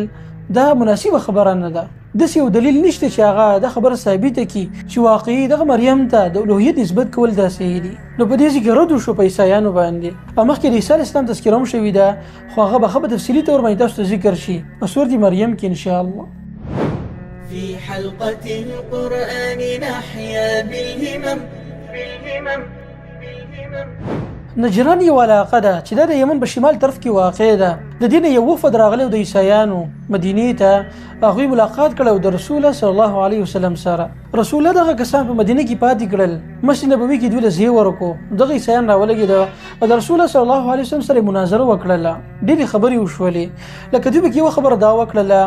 دا مناسبه خبره نه ده داسې یو دلیل نشته چې هغه د خبره ثابته کړي چې واقعي دغه مریم ته د الوهیت نسبت کول دا صحیح دي. نو په دې ځای کې رد وشو په عیسایانو باندې. او مخکې د عیسی علیه السلام تذکره هم شوې ده، خو هغه به ښه په تفصیلي طور باندې تاسو ته ذکر شي په سورة مریم کې انشاءالله. في حلقة القرآن نحيا بالهمم. نجران یو علاقه ده چې د یمن په شمال طرف کې واقع ده. د دین یو وفد راغلی د عیسایانو مدینې ته، هغوی ملاقات کړی د رسول الله صلی الله علیه وسلم سره. رسول الله دغه کسان په مدینه کې پاتې کړل، مسجد نبوي کې دوی له ځای ورکړو. دغه عیسایان راولګېده او د رسول الله صلی الله علیه وسلم سره مناظره وکړله. ډېرې خبرې وشولې، لکه دوی پکې یوه خبره دا وکړله،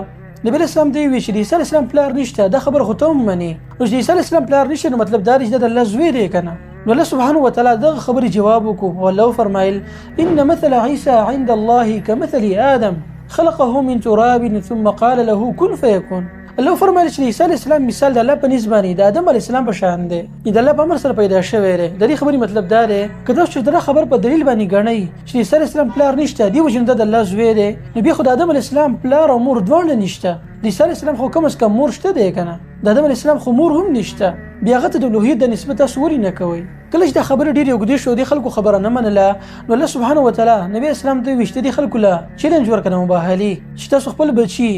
نبی اسلام دی وی چې د عیسی علیه السلام پلار نشته. دا خبره خو ته هم منې، نو چې د عیسی علیه السلام پلار نشته نو مطلب دا دی چې د الله زوی دی که نه. نو الله سبحانه وتعالى دغه خبرې جواب وکړو او الله فرمایل ان مثل عیسی عند الله كمثل آدم خلقه من تراب ثم قال له كن فيكون. الله فرمایل چې عیسی علیه السلام مثال د الله په نسبت د آدم علیه السلام په شان دی، د الله په امر سره پیدا شوی دی. د دې خبرې مطلب دا دی که تاسو دا خبر په دلیل باندې ګڼئ چې عیسی علیه السلام پلار نشته، دی وجه د الله زوی دی، نو بیا خو د آدم علیه السلام پلار او مور دواړه نشته. د عیسی علیه السلام خو کم از کم مور شته دی که نه، د آدم علیه السلام خو مور هم نشته، بیا هغه ته د الوهیت د نسبت تاسو ولې نه کوئ؟ کله چې دا خبره ډېرې اوږدې شو، دې خلکو خبره نه منله، نو الله سبحانه وتعالی نبی اسلام ته ویل چې دې خلکو له چیلنج ورکړه، مباهلې، چې تاسو خپل بچي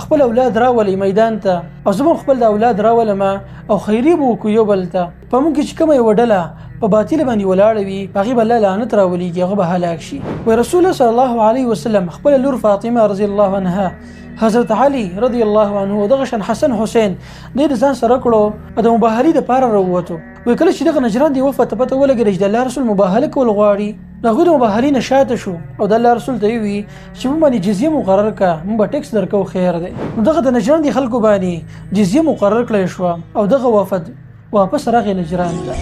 خپل اولاد راولئ میدان ته او زه به خپل د اولاد راولم او خیري به وکړو یو بل ته. په موږ کې چې کومه یوه ډله په باطل باندې ولاړه وي، په هغې به الله لعنت راولېږي، هغه به هلاک شي. وایي رسول الله صلی الله علیه وسلم خپله لور فاطمه رضی الله عنها، حضرت علي رضی الله عنه او دغه شان حسن حسین دې د ځان سره کړو او د مباهلې دپاره راووتو. وایي کله چې دغه نجران دې وفد ته پته ولګېده چې د الله رسول مباهله کول غواړي، نو هغوی د مباهلې نه شاته شو او د الله رسول ته یې وویل چې موږ باندې جزیه مقرر کړه، موږ به ټکس درکوو، خیر دی. نو دغه د نجران دې خلکو باندې جزیه مقرر کړی شوه او دغه وفد واپس راغی نجران ته.